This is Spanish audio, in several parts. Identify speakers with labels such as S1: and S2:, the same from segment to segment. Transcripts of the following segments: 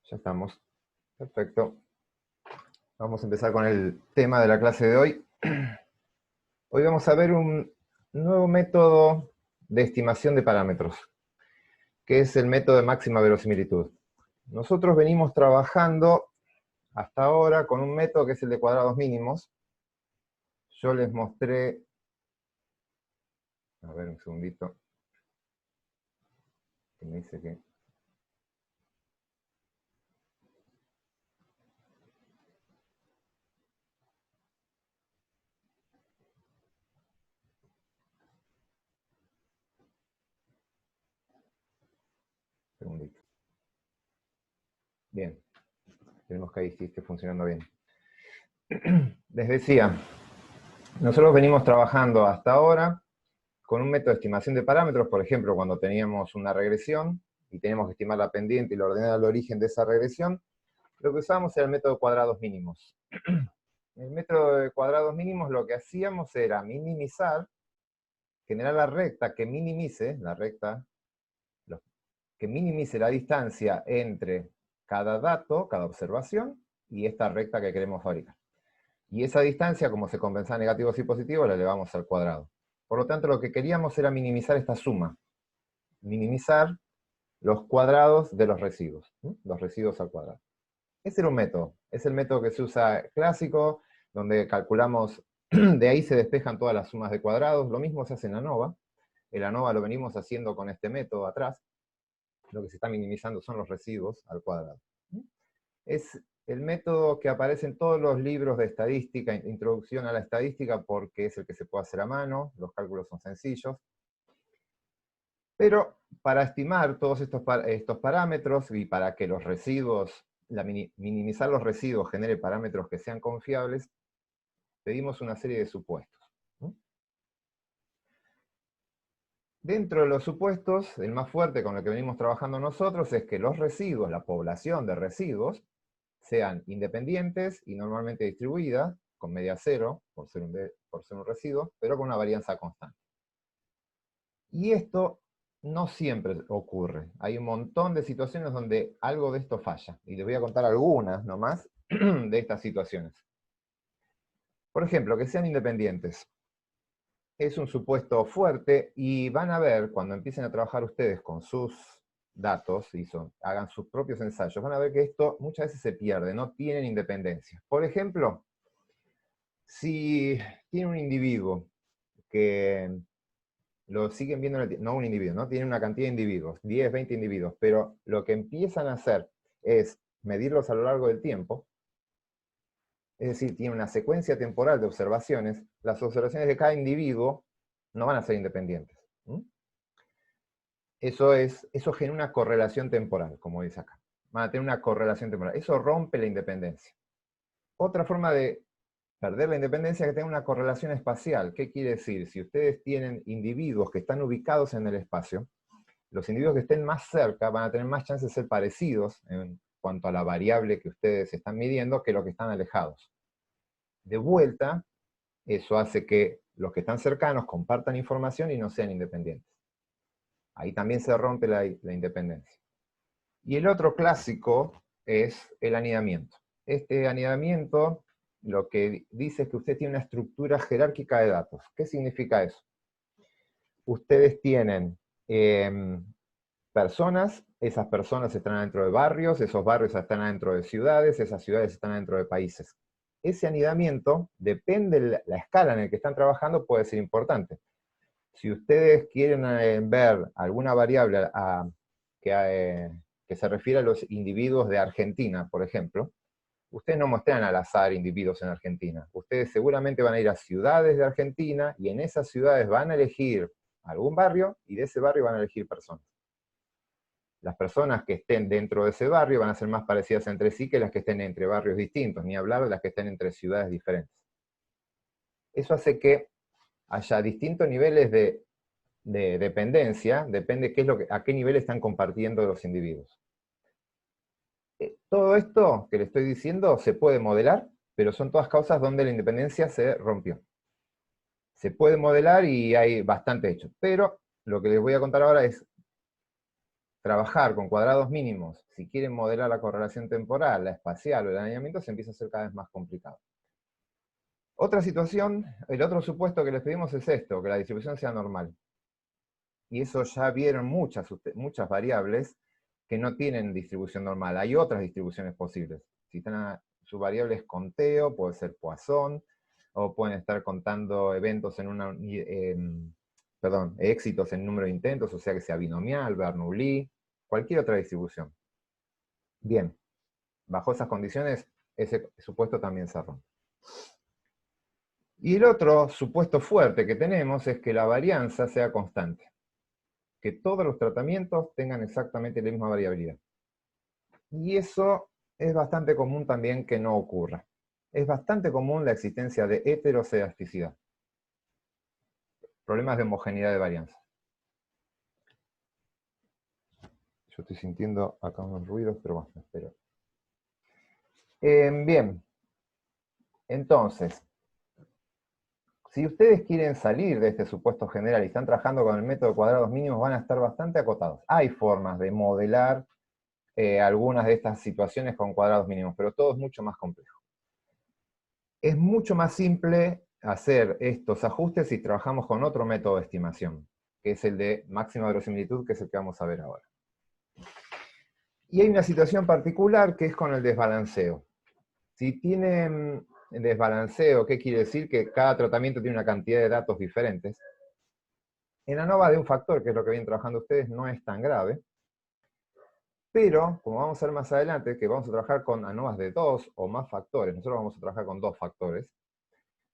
S1: Ya estamos. Perfecto. Vamos a empezar con el tema de la clase de hoy. Hoy vamos a ver un nuevo método de estimación de parámetros, que es el método de máxima verosimilitud. Nosotros venimos trabajando hasta ahora con un método que es el de cuadrados mínimos. Yo les mostré, a ver un segundito, que me dice que... Segundito. Bien, tenemos que ahí sí esté funcionando bien. Les decía, nosotros venimos trabajando hasta ahora con un método de estimación de parámetros, por ejemplo, cuando teníamos una regresión y tenemos que estimar la pendiente y la ordenada al origen de esa regresión, lo que usábamos era el método de cuadrados mínimos. El método de cuadrados mínimos lo que hacíamos era minimizar, generar la recta que minimice, que minimice la distancia entre cada dato, cada observación, y esta recta que queremos fabricar. Y esa distancia, como se compensaba negativos y positivos, la elevamos al cuadrado. Por lo tanto, lo que queríamos era minimizar esta suma. Minimizar los cuadrados de los residuos. Los residuos al cuadrado. Ese era un método. Es el método que se usa clásico, donde calculamos, de ahí se despejan todas las sumas de cuadrados. Lo mismo se hace en ANOVA. El ANOVA lo venimos haciendo con este método atrás. Lo que se está minimizando son los residuos al cuadrado. Es el método que aparece en todos los libros de estadística, introducción a la estadística, porque es el que se puede hacer a mano, los cálculos son sencillos. Pero para estimar todos estos parámetros y para que los residuos, minimizar los residuos genere parámetros que sean confiables, pedimos una serie de supuestos. Dentro de los supuestos, el más fuerte con el que venimos trabajando nosotros es que los residuos, la población de residuos, sean independientes y normalmente distribuidas, con media cero, por ser un residuo, pero con una varianza constante. Y esto no siempre ocurre. Hay un montón de situaciones donde algo de esto falla. Y les voy a contar algunas nomás de estas situaciones. Por ejemplo, que sean independientes. Es un supuesto fuerte y van a ver, cuando empiecen a trabajar ustedes con sus datos y hagan sus propios ensayos, van a ver que esto muchas veces se pierde, no tienen independencia. Por ejemplo, si tiene un individuo que lo siguen viendo, no un individuo, ¿no? Tiene una cantidad de individuos, 10, 20 individuos, pero lo que empiezan a hacer es medirlos a lo largo del tiempo, es decir, tiene una secuencia temporal de observaciones, las observaciones de cada individuo no van a ser independientes. Eso genera una correlación temporal, como dice acá. Van a tener una correlación temporal. Eso rompe la independencia. Otra forma de perder la independencia es que tenga una correlación espacial. ¿Qué quiere decir? Si ustedes tienen individuos que están ubicados en el espacio, los individuos que estén más cerca van a tener más chances de ser parecidos en cuanto a la variable que ustedes están midiendo que los que están alejados. De vuelta, eso hace que los que están cercanos compartan información y no sean independientes. Ahí también se rompe la independencia. Y el otro clásico es el anidamiento. Este anidamiento lo que dice es que usted tiene una estructura jerárquica de datos. ¿Qué significa eso? Ustedes tienen personas, esas personas están dentro de barrios, esos barrios están dentro de ciudades, esas ciudades están dentro de países. Ese anidamiento, depende de la escala en la que están trabajando, puede ser importante. Si ustedes quieren ver alguna variable que se refiere a los individuos de Argentina, por ejemplo, ustedes no muestran al azar individuos en Argentina. Ustedes seguramente van a ir a ciudades de Argentina y en esas ciudades van a elegir algún barrio y de ese barrio van a elegir personas. Las personas que estén dentro de ese barrio van a ser más parecidas entre sí que las que estén entre barrios distintos, ni hablar de las que estén entre ciudades diferentes. Eso hace que haya distintos niveles de dependencia, depende a qué nivel están compartiendo los individuos. Todo esto que le estoy diciendo se puede modelar, pero son todas causas donde la independencia se rompió. Se puede modelar y hay bastante hecho, pero lo que les voy a contar ahora es trabajar con cuadrados mínimos, si quieren modelar la correlación temporal, la espacial o el alineamiento, se empieza a hacer cada vez más complicado. Otra situación, el otro supuesto que les pedimos es esto, que la distribución sea normal. Y eso ya vieron muchas variables que no tienen distribución normal. Hay otras distribuciones posibles. Si su variable es conteo, puede ser Poisson, o pueden estar contando eventos éxitos en número de intentos, o sea que sea binomial, Bernoulli, cualquier otra distribución. Bien, bajo esas condiciones, ese supuesto también se rompe. Y el otro supuesto fuerte que tenemos es que la varianza sea constante. Que todos los tratamientos tengan exactamente la misma variabilidad. Y eso es bastante común también que no ocurra. Es bastante común la existencia de heterocedasticidad. Problemas de homogeneidad de varianza. Yo estoy sintiendo acá unos ruidos, pero bueno, espero. Bien. Entonces, si ustedes quieren salir de este supuesto general y están trabajando con el método de cuadrados mínimos, van a estar bastante acotados. Hay formas de modelar algunas de estas situaciones con cuadrados mínimos, pero todo es mucho más complejo. Es mucho más simple hacer estos ajustes si trabajamos con otro método de estimación, que es el de máxima verosimilitud, que es el que vamos a ver ahora. Y hay una situación particular que es con el desbalanceo. Si tienen desbalanceo, ¿qué quiere decir? Que cada tratamiento tiene una cantidad de datos diferentes. En ANOVA de un factor, que es lo que vienen trabajando ustedes, no es tan grave. Pero, como vamos a ver más adelante, que vamos a trabajar con ANOVAs de 2 o más factores, nosotros vamos a trabajar con 2 factores,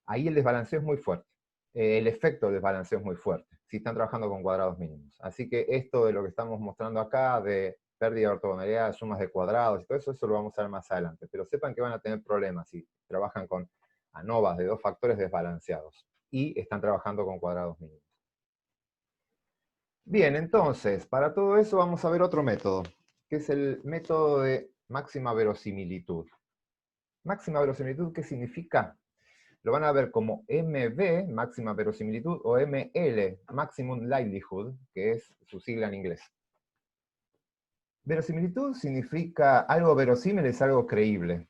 S1: ahí el desbalanceo es muy fuerte. El efecto del desbalanceo es muy fuerte, si están trabajando con cuadrados mínimos. Así que esto de lo que estamos mostrando acá, de pérdida de ortogonalidad, sumas de cuadrados y todo eso, eso lo vamos a ver más adelante. Pero sepan que van a tener problemas si trabajan con ANOVAs de 2 factores desbalanceados y están trabajando con cuadrados mínimos. Bien, entonces, para todo eso vamos a ver otro método, que es el método de máxima verosimilitud. Máxima verosimilitud, ¿qué significa? Lo van a ver como MV, máxima verosimilitud, o ML, maximum likelihood, que es su sigla en inglés. Verosimilitud significa algo verosímil, es algo creíble.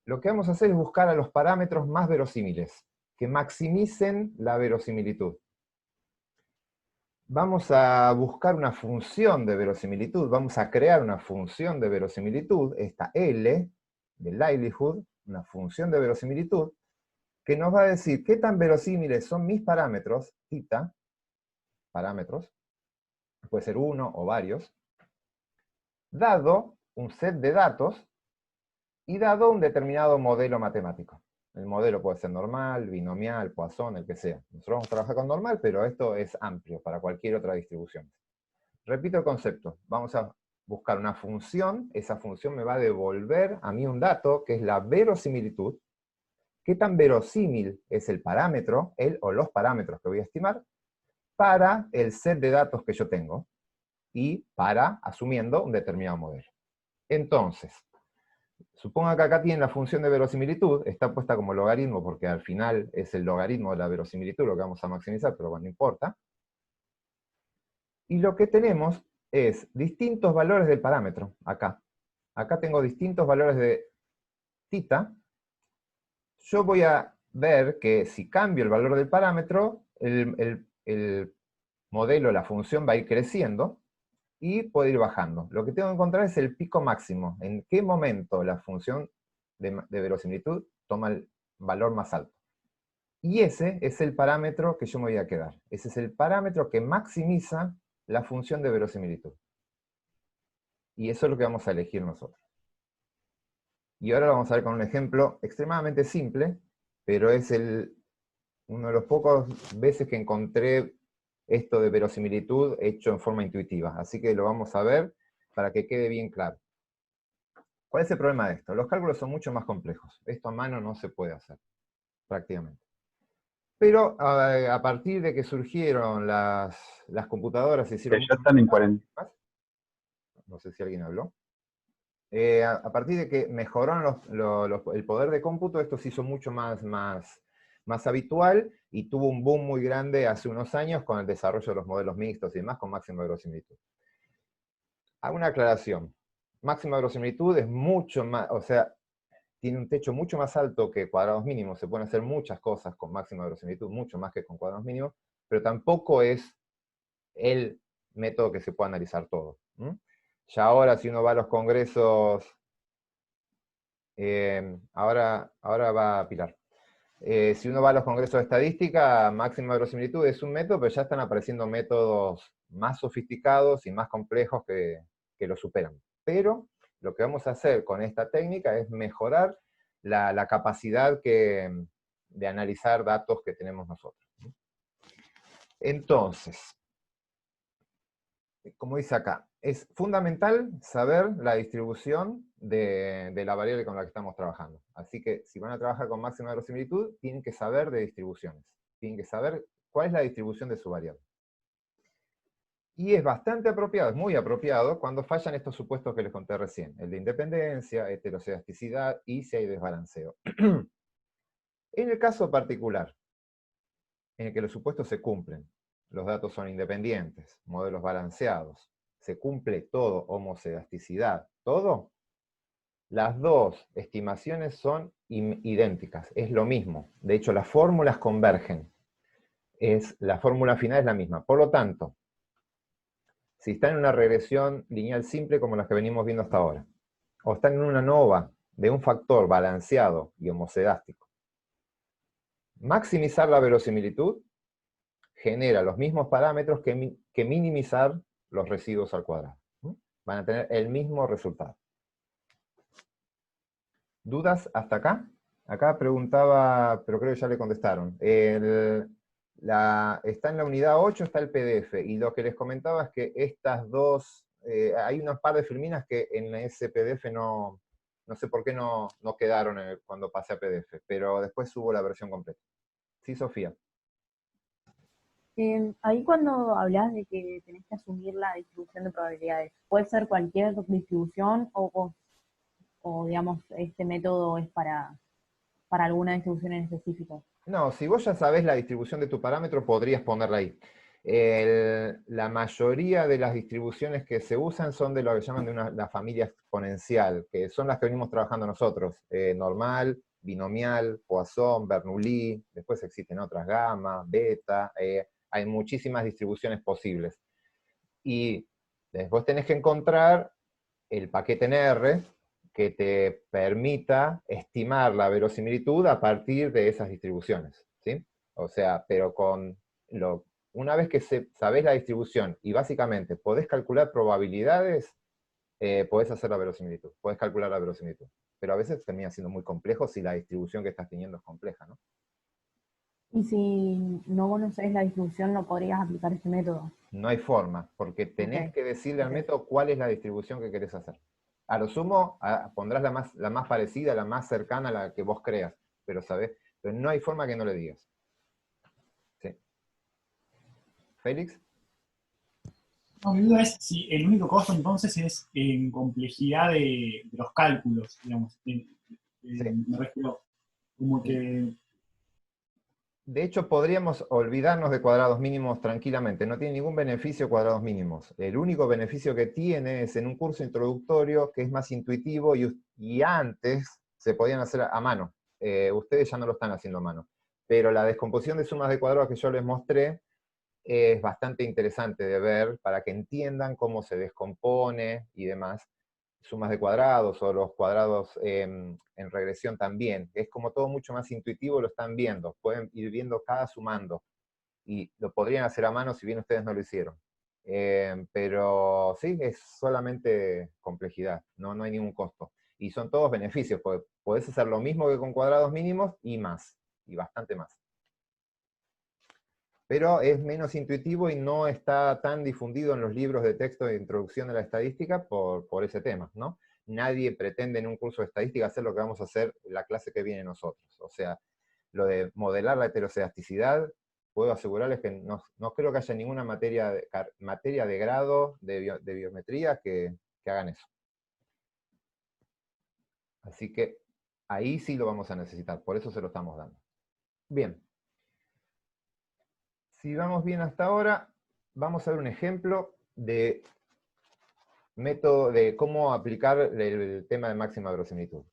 S1: Lo que vamos a hacer es buscar a los parámetros más verosímiles, que maximicen la verosimilitud. Vamos a buscar una función de verosimilitud, vamos a crear una función de verosimilitud, esta L, de likelihood, una función de verosimilitud, que nos va a decir qué tan verosímiles son mis parámetros, θ, parámetros, puede ser uno o varios, dado un set de datos y dado un determinado modelo matemático. El modelo puede ser normal, binomial, Poisson, el que sea. Nosotros vamos a trabajar con normal, pero esto es amplio para cualquier otra distribución. Repito el concepto. Vamos a buscar una función, esa función me va a devolver a mí un dato, que es la verosimilitud. ¿Qué tan verosímil es el parámetro, el o los parámetros que voy a estimar, para el set de datos que yo tengo, y para, asumiendo, un determinado modelo? Entonces, suponga que acá tienen la función de verosimilitud, está puesta como logaritmo porque al final es el logaritmo de la verosimilitud lo que vamos a maximizar, pero bueno, no importa. Y lo que tenemos es distintos valores del parámetro, acá. Acá tengo distintos valores de θ. Yo voy a ver que si cambio el valor del parámetro, el modelo, la función va a ir creciendo, y puede ir bajando. Lo que tengo que encontrar es el pico máximo. ¿En qué momento la función de verosimilitud toma el valor más alto? Y ese es el parámetro que yo me voy a quedar. Ese es el parámetro que maximiza la función de verosimilitud. Y eso es lo que vamos a elegir nosotros. Y ahora lo vamos a ver con un ejemplo extremadamente simple, pero es uno de los pocos veces que encontré esto de verosimilitud hecho en forma intuitiva. Así que lo vamos a ver para que quede bien claro. ¿Cuál es el problema de esto? Los cálculos son mucho más complejos. Esto a mano no se puede hacer, prácticamente. Pero a partir de que surgieron las computadoras, se hicieron
S2: Ya están en 40.
S1: no sé si alguien habló. A partir de que mejoraron el poder de cómputo, esto se hizo mucho más habitual y tuvo un boom muy grande hace unos años con el desarrollo de los modelos mixtos y demás con máxima verosimilitud. Hago una aclaración. Máxima verosimilitud es mucho más, o sea, tiene un techo mucho más alto que cuadrados mínimos. Se pueden hacer muchas cosas con máxima verosimilitud, mucho más que con cuadrados mínimos, pero tampoco es el método que se puede analizar todo. Ya ahora, si uno va a los congresos, ahora va Pilar. Si uno va a los congresos de estadística, máxima verosimilitud es un método, pero ya están apareciendo métodos más sofisticados y más complejos que lo superan. Pero lo que vamos a hacer con esta técnica es mejorar la capacidad de analizar datos que tenemos nosotros. Entonces, como dice acá, es fundamental saber la distribución de la variable con la que estamos trabajando. Así que si van a trabajar con máxima verosimilitud, tienen que saber de distribuciones. Tienen que saber cuál es la distribución de su variable. Y es bastante apropiado, es muy apropiado, cuando fallan estos supuestos que les conté recién. El de independencia, heterocedasticidad y si hay desbalanceo. En el caso particular, en el que los supuestos se cumplen, los datos son independientes, modelos balanceados, se cumple todo, homocedasticidad, todo, las dos estimaciones son idénticas, es lo mismo. De hecho, las fórmulas convergen. La fórmula final es la misma. Por lo tanto, si están en una regresión lineal simple como las que venimos viendo hasta ahora, o están en una ANOVA de un factor balanceado y homocedástico, maximizar la verosimilitud genera los mismos parámetros que minimizar los residuos al cuadrado. Van a tener el mismo resultado. ¿Dudas hasta acá? Acá preguntaba, pero creo que ya le contestaron. Está en la unidad 8, está el PDF, y lo que les comentaba es que estas dos, hay unas par de filminas que en ese PDF no sé por qué no quedaron cuando pasé a PDF, pero después hubo la versión completa. Sí, Sofía.
S2: Ahí cuando hablas de que tenés que asumir la distribución de probabilidades, ¿puede ser cualquier distribución o digamos, este método es para alguna distribución en específico?
S1: No, si vos ya sabés la distribución de tu parámetro, podrías ponerla ahí. La mayoría de las distribuciones que se usan son de lo que llaman la familia exponencial, que son las que venimos trabajando nosotros. Normal, binomial, Poisson, Bernoulli, después existen otras, gamma, beta, hay muchísimas distribuciones posibles. Y después tenés que encontrar el paquete en R que te permita estimar la verosimilitud a partir de esas distribuciones, ¿sí? O sea, pero una vez que sabés la distribución y básicamente podés calcular probabilidades, podés hacer la verosimilitud, podés calcular la verosimilitud. Pero a veces termina siendo muy complejo si la distribución que estás teniendo es compleja, ¿no?
S2: Y si no conoces la distribución, no podrías aplicar este método.
S1: No hay forma, porque
S2: Ok,
S1: tenés que decirle al
S2: ok.
S1: método cuál es la distribución que querés hacer. A lo sumo, pondrás la más parecida, la más cercana a la que vos creas, pero sabés, pero no hay forma que no le digas. ¿Sí? ¿Félix?
S3: No, mi duda es si el único costo entonces es en complejidad de los cálculos, digamos.
S1: Sí.
S3: Me refiero como que...
S1: De hecho, podríamos olvidarnos de cuadrados mínimos tranquilamente. No tiene ningún beneficio cuadrados mínimos. El único beneficio que tiene es en un curso introductorio que es más intuitivo y antes se podían hacer a mano. Ustedes ya no lo están haciendo a mano. Pero la descomposición de sumas de cuadrados que yo les mostré es bastante interesante de ver para que entiendan cómo se descompone y demás. Sumas de cuadrados o los cuadrados en regresión también. Es como todo mucho más intuitivo, lo están viendo. Pueden ir viendo cada sumando. Y lo podrían hacer a mano si bien ustedes no lo hicieron. Pero sí, es solamente complejidad, no hay ningún costo. Y son todos beneficios, porque podés hacer lo mismo que con cuadrados mínimos y más, y bastante más. Pero es menos intuitivo y no está tan difundido en los libros de texto de introducción a la estadística por ese tema, ¿no? Nadie pretende en un curso de estadística hacer lo que vamos a hacer en la clase que viene nosotros. O sea, lo de modelar la heterocedasticidad, puedo asegurarles que no creo que haya ninguna materia de grado de biometría que hagan eso. Así que ahí sí lo vamos a necesitar, por eso se lo estamos dando. Bien. Si vamos bien hasta ahora, vamos a ver un ejemplo de método de cómo aplicar el tema de máxima verosimilitud.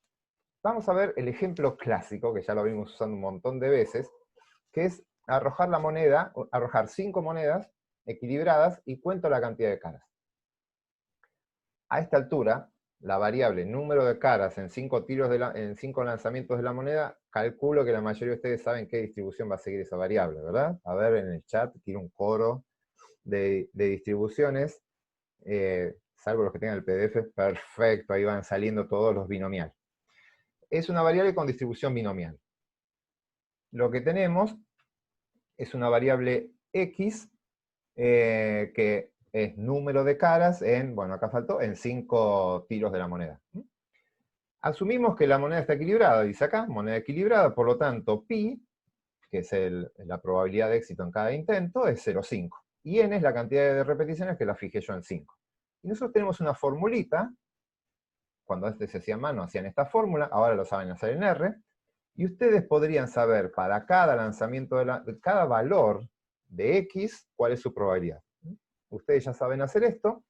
S1: Vamos a ver el ejemplo clásico, que ya lo vimos usando un montón de veces, que es arrojar la moneda, arrojar 5 monedas equilibradas y cuento la cantidad de caras. A esta altura, la variable número de caras en 5 en 5 lanzamientos de la moneda, calculo que la mayoría de ustedes saben qué distribución va a seguir esa variable, ¿verdad? A ver, en el chat tiro un coro de distribuciones, salvo los que tengan el PDF, perfecto, ahí van saliendo todos los binomiales. Es una variable con distribución binomial. Lo que tenemos es una variable X, que es número de caras en, bueno, acá faltó, en 5 tiros de la moneda. Asumimos que la moneda está equilibrada, dice acá, moneda equilibrada, por lo tanto, pi, que es la probabilidad de éxito en cada intento, es 0,5. Y n es la cantidad de repeticiones que la fijé yo en 5. Y nosotros tenemos una formulita, cuando antes se hacía a mano, hacían esta fórmula, ahora lo saben hacer en R, y ustedes podrían saber para cada lanzamiento de cada valor de X, cuál es su probabilidad. Ustedes ya saben hacer esto,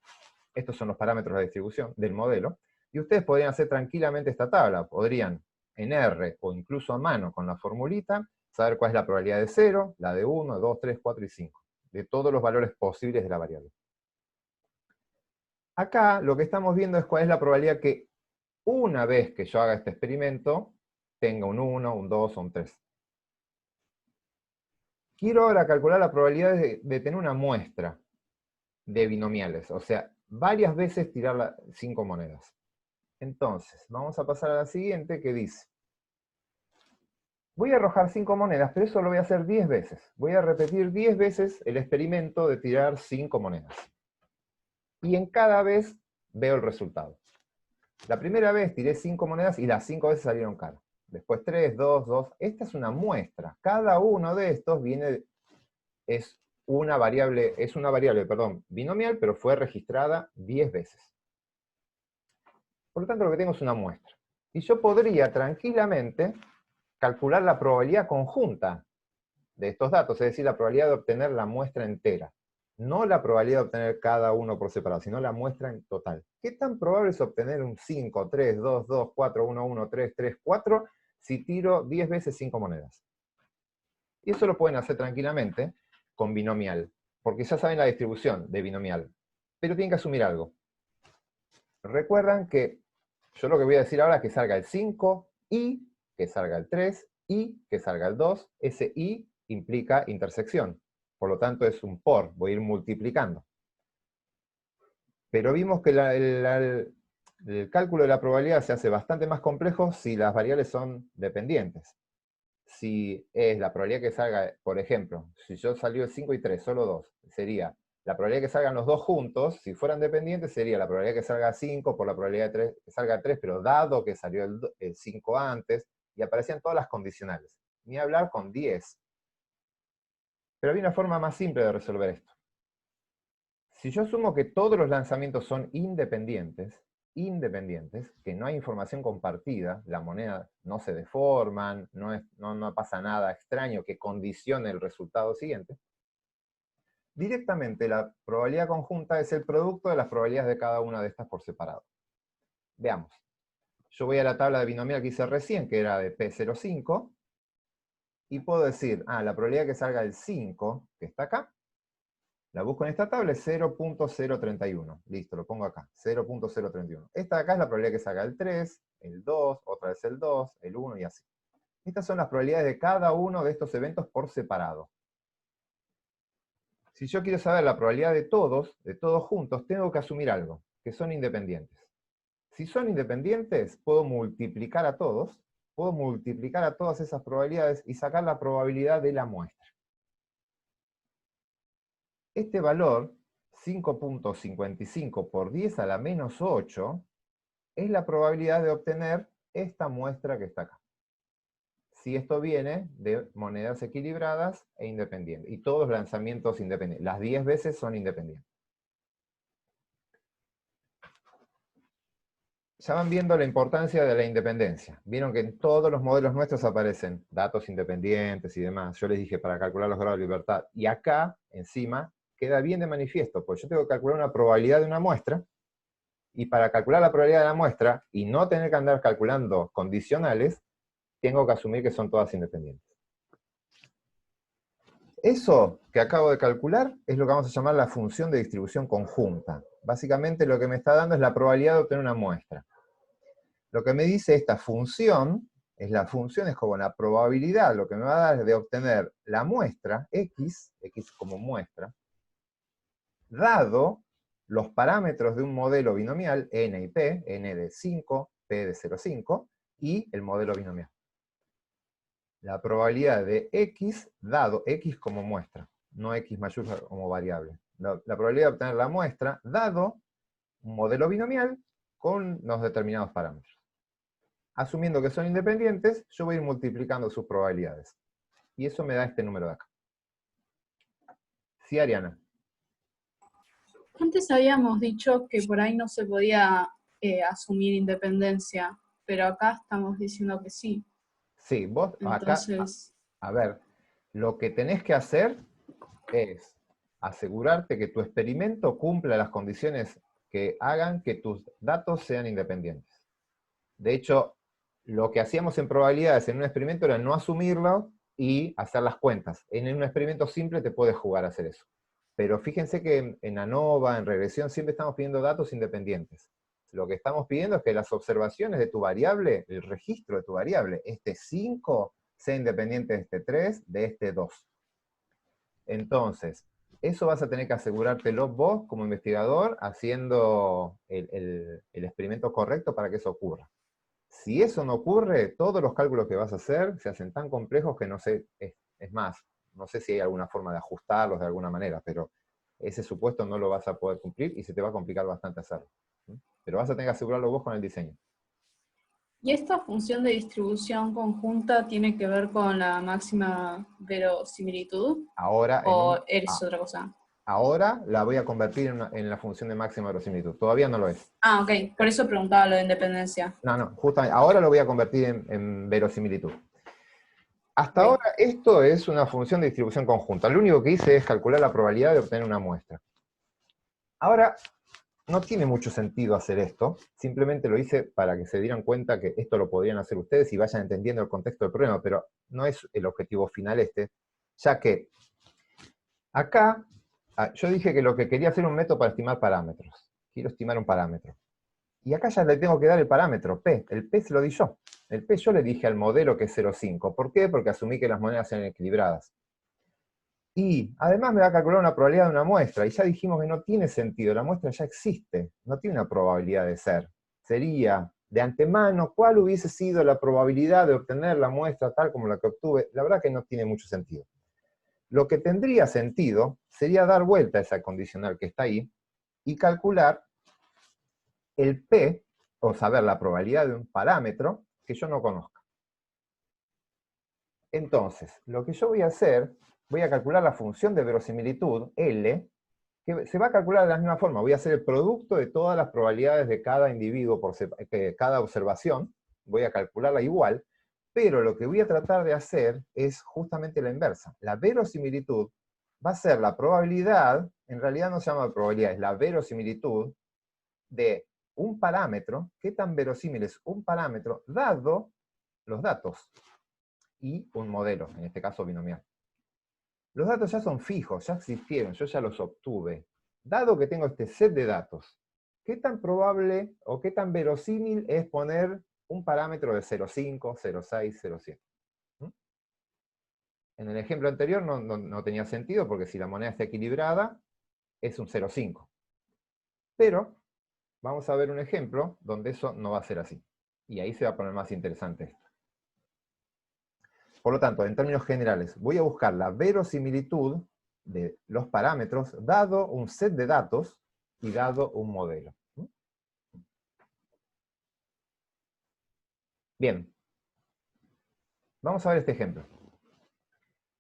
S1: estos son los parámetros de distribución del modelo, y ustedes podrían hacer tranquilamente esta tabla, podrían en R, o incluso a mano con la formulita, saber cuál es la probabilidad de 0, la de 1, 2, 3, 4 y 5, de todos los valores posibles de la variable. Acá lo que estamos viendo es cuál es la probabilidad que una vez que yo haga este experimento, tenga un 1, un 2 o un 3. Quiero ahora calcular la probabilidad de tener una muestra de binomiales, o sea, varias veces tirar 5 monedas. Entonces, vamos a pasar a la siguiente, que dice, voy a arrojar 5 monedas, pero eso lo voy a hacer 10 veces. Voy a repetir 10 veces el experimento de tirar 5 monedas. Y en cada vez veo el resultado. La primera vez tiré 5 monedas y las 5 veces salieron caras. Después 3, 2, 2. Esta es una muestra. Cada uno de estos es una variable, binomial, pero fue registrada 10 veces. Por lo tanto, lo que tengo es una muestra. Y yo podría tranquilamente calcular la probabilidad conjunta de estos datos, es decir, la probabilidad de obtener la muestra entera. No la probabilidad de obtener cada uno por separado, sino la muestra en total. ¿Qué tan probable es obtener un 5, 3, 2, 2, 4, 1, 1, 3, 3, 4 si tiro 10 veces 5 monedas? Y eso lo pueden hacer tranquilamente con binomial, porque ya saben la distribución de binomial. Pero tienen que asumir algo. Recuerdan que yo lo que voy a decir ahora es que salga el 5, y que salga el 3, y que salga el 2. Ese y implica intersección. Por lo tanto es un por, voy a ir multiplicando. Pero vimos que el cálculo de la probabilidad se hace bastante más complejo si las variables son dependientes. Si es la probabilidad que salga, por ejemplo, si yo salió el 5 y 3, solo 2, sería la probabilidad que salgan los dos juntos. Si fueran dependientes, sería la probabilidad que salga 5 por la probabilidad de 3, que salga 3, pero dado que salió el 5 antes, y aparecían todas las condicionales. Ni hablar con 10. Pero había una forma más simple de resolver esto. Si yo asumo que todos los lanzamientos son independientes, que no hay información compartida, la moneda no se deforman, no pasa nada extraño que condicione el resultado siguiente, directamente la probabilidad conjunta es el producto de las probabilidades de cada una de estas por separado. Veamos. Yo voy a la tabla de binomial que hice recién, que era de P05, y puedo decir, la probabilidad que salga el 5, que está acá, la busco en esta tabla, es 0.031. Listo, lo pongo acá, 0.031. Esta de acá es la probabilidad que salga el 3, el 2, otra vez el 2, el 1 y así. Estas son las probabilidades de cada uno de estos eventos por separado. Si yo quiero saber la probabilidad de todos juntos, tengo que asumir algo, que son independientes. Si son independientes, puedo multiplicar a todas esas probabilidades y sacar la probabilidad de la muestra. Este valor, 5.55 por 10 a la menos 8, es la probabilidad de obtener esta muestra que está acá. Si esto viene de monedas equilibradas e independientes. Y todos los lanzamientos independientes. Las 10 veces son independientes. Ya van viendo la importancia de la independencia. Vieron que en todos los modelos nuestros aparecen datos independientes y demás. Yo les dije para calcular los grados de libertad. Y acá, encima, queda bien de manifiesto, porque yo tengo que calcular una probabilidad de una muestra, Y para calcular la probabilidad de la muestra, y no tener que andar calculando condicionales, tengo que asumir que son todas independientes. Eso que acabo de calcular es lo que vamos a llamar la función de distribución conjunta. Básicamente lo que me está dando es la probabilidad de obtener una muestra. Lo que me dice esta función, es como la probabilidad, lo que me va a dar es de obtener la muestra, x como muestra, dado los parámetros de un modelo binomial, n y p, n de 5, p de 0,5, y el modelo binomial. La probabilidad de x dado x como muestra, no x mayúscula como variable. La probabilidad de obtener la muestra dado un modelo binomial con los determinados parámetros. Asumiendo que son independientes, yo voy a ir multiplicando sus probabilidades. Y eso me da este número de acá. Sí, Ariana.
S4: Antes habíamos dicho que por ahí no se podía asumir independencia, pero acá estamos diciendo que sí.
S1: Sí, vos acá,
S4: Entonces,
S1: a ver, lo que tenés que hacer es asegurarte que tu experimento cumpla las condiciones que hagan que tus datos sean independientes. De hecho, lo que hacíamos en probabilidades en un experimento era no asumirlo y hacer las cuentas. En un experimento simple te puedes jugar a hacer eso. Pero fíjense que en ANOVA, en regresión, siempre estamos pidiendo datos independientes. Lo que estamos pidiendo es que las observaciones de tu variable, el registro de tu variable, este 5 sea independiente de este 3, de este 2. Entonces, eso vas a tener que asegurártelo vos como investigador haciendo el experimento correcto para que eso ocurra. Si eso no ocurre, todos los cálculos que vas a hacer se hacen tan complejos que no sé, es más, no sé si hay alguna forma de ajustarlos de alguna manera, pero ese supuesto no lo vas a poder cumplir y se te va a complicar bastante hacerlo. ¿Sí? Pero vas a tener que asegurarlo vos con el diseño.
S4: ¿y esta función de distribución conjunta tiene que ver con la máxima verosimilitud?
S1: Ahora,
S4: ¿O es otra cosa?
S1: ahora la voy a convertir en la función de máxima verosimilitud. Todavía no lo es.
S4: Ah, ok. Por eso preguntaba lo de independencia.
S1: No, justamente, ahora lo voy a convertir en verosimilitud. Hasta
S4: Ok.
S1: ahora esto es una función de distribución conjunta. Lo único que hice es calcular la probabilidad de obtener una muestra. Ahora, no tiene mucho sentido hacer esto, simplemente lo hice para que se dieran cuenta que esto lo podrían hacer ustedes y vayan entendiendo el contexto del problema, pero no es el objetivo final este, ya que acá, yo dije que lo que quería hacer un método para estimar parámetros. Quiero estimar un parámetro. Y acá ya le tengo que dar el parámetro P. El P se lo di yo. El P yo le dije al modelo que es 0,5. ¿Por qué? Porque asumí que las monedas eran equilibradas. Y además me va a calcular una probabilidad de una muestra. Y ya dijimos que no tiene sentido. La muestra ya existe. No tiene una probabilidad de ser. Sería, de antemano, ¿cuál hubiese sido la probabilidad de obtener la muestra tal como la que obtuve? La verdad que no tiene mucho sentido. Lo que tendría sentido sería dar vuelta a esa condicional que está ahí y calcular el P, o saber la probabilidad de un parámetro que yo no conozca. Entonces, lo que yo voy a hacer, voy a calcular la función de verosimilitud, L, que se va a calcular de la misma forma. Voy a hacer el producto de todas las probabilidades de cada individuo, cada observación, voy a calcularla igual, pero lo que voy a tratar de hacer es justamente la inversa. La verosimilitud va a ser la probabilidad, en realidad no se llama probabilidad, es la verosimilitud de un parámetro, qué tan verosímil es un parámetro, dado los datos y un modelo, en este caso binomial. Los datos ya son fijos, ya existieron, yo ya los obtuve. Dado que tengo este set de datos, ¿qué tan probable o qué tan verosímil es poner un parámetro de 0,5, 0,6, 0,7? En el ejemplo anterior no tenía sentido, porque si la moneda está equilibrada, es un 0,5. Pero vamos a ver un ejemplo donde eso no va a ser así. Y ahí se va a poner más interesante esto. Por lo tanto, en términos generales, voy a buscar la verosimilitud de los parámetros dado un set de datos y dado un modelo. Bien. Vamos a ver este ejemplo.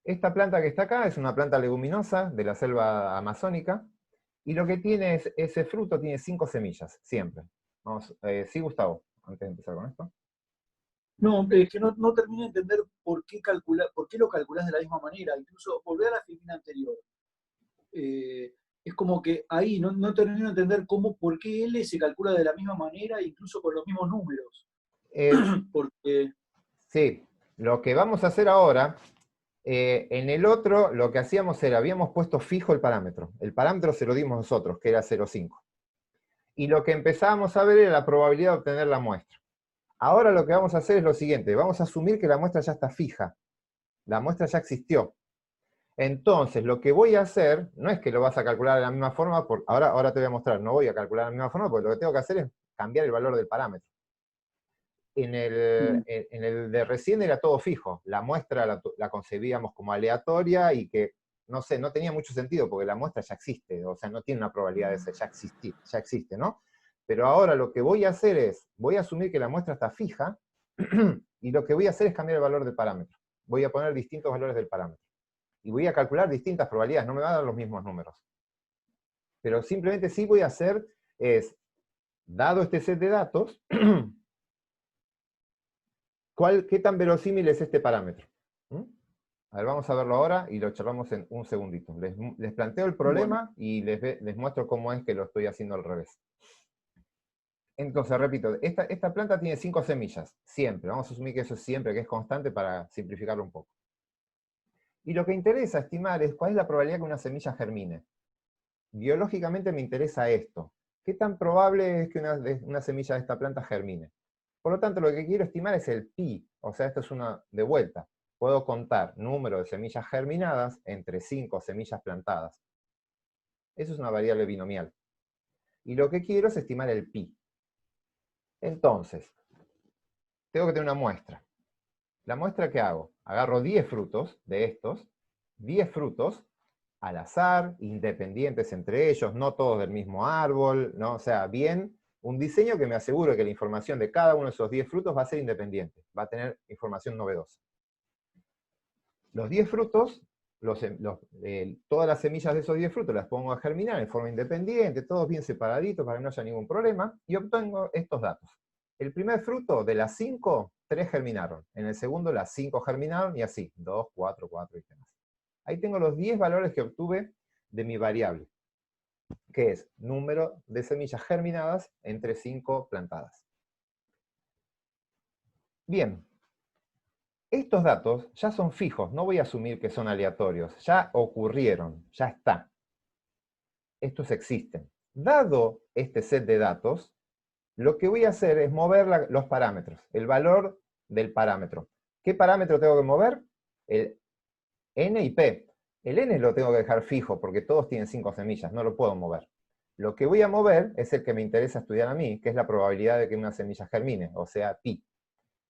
S1: Esta planta que está acá es una planta leguminosa de la selva amazónica, y lo que tiene es, ese fruto tiene 5 semillas, siempre. Vamos, sí, Gustavo, antes de empezar con esto.
S5: No, es que no termino de entender por qué lo calculás de la misma manera. Incluso volver a la filmina anterior. es como que ahí no termino de entender por qué L se calcula de la misma manera, incluso con los mismos números.
S1: Eh,
S5: Porque,
S1: sí, lo que vamos a hacer ahora, en el otro lo que hacíamos era, habíamos puesto fijo el parámetro. El parámetro se lo dimos nosotros, que era 0,5. Y lo que empezábamos a ver era la probabilidad de obtener la muestra. Ahora lo que vamos a hacer es lo siguiente, vamos a asumir que la muestra ya está fija. La muestra ya existió. Entonces, lo que voy a hacer, no es que lo vas a calcular de la misma forma, ahora te voy a mostrar, no voy a calcular de la misma forma, porque lo que tengo que hacer es cambiar el valor del parámetro. En el de recién era todo fijo, la muestra la concebíamos como aleatoria y que, no sé, no tenía mucho sentido, porque la muestra ya existe, o sea, no tiene una probabilidad de ser, ya existe, ¿no? Pero ahora lo que voy a hacer es, voy a asumir que la muestra está fija, y lo que voy a hacer es cambiar el valor del parámetro. Voy a poner distintos valores del parámetro. Y voy a calcular distintas probabilidades, no me van a dar los mismos números. Pero simplemente sí voy a hacer es, dado este set de datos, ¿qué tan verosímil es este parámetro? ¿Mm? A ver, vamos a verlo ahora y lo charlamos en un segundito. Les planteo el problema y les muestro cómo es que lo estoy haciendo al revés. Entonces, repito, esta planta tiene 5 semillas, siempre. Vamos a asumir que eso es siempre, que es constante para simplificarlo un poco. Y lo que interesa estimar es cuál es la probabilidad que una semilla germine. Biológicamente me interesa esto. ¿Qué tan probable es que una semilla de esta planta germine? Por lo tanto, lo que quiero estimar es el pi, o sea, esto es una de vuelta. Puedo contar número de semillas germinadas entre 5 semillas plantadas. Eso es una variable binomial. Y lo que quiero es estimar el pi. Entonces, tengo que tener una muestra. ¿La muestra qué hago? Agarro 10 frutos de estos, 10 frutos al azar, independientes entre ellos, no todos del mismo árbol, ¿no? O sea, bien, un diseño que me asegure que la información de cada uno de esos 10 frutos va a ser independiente, va a tener información novedosa. Los 10 frutos, todas las semillas de esos 10 frutos las pongo a germinar en forma independiente, todos bien separaditos para que no haya ningún problema, y obtengo estos datos. El primer fruto, de las 5, 3 germinaron. En el segundo, las 5 germinaron, y así, 2, 4, 4 y demás. Ahí tengo los 10 valores que obtuve de mi variable, que es número de semillas germinadas entre 5 plantadas. Bien, estos datos ya son fijos, no voy a asumir que son aleatorios, ya ocurrieron, ya está. Estos existen. Dado este set de datos, lo que voy a hacer es mover los parámetros, el valor del parámetro. ¿Qué parámetro tengo que mover? El N y P. El N lo tengo que dejar fijo, porque todos tienen 5 semillas, no lo puedo mover. Lo que voy a mover es el que me interesa estudiar a mí, que es la probabilidad de que una semilla germine, o sea, pi.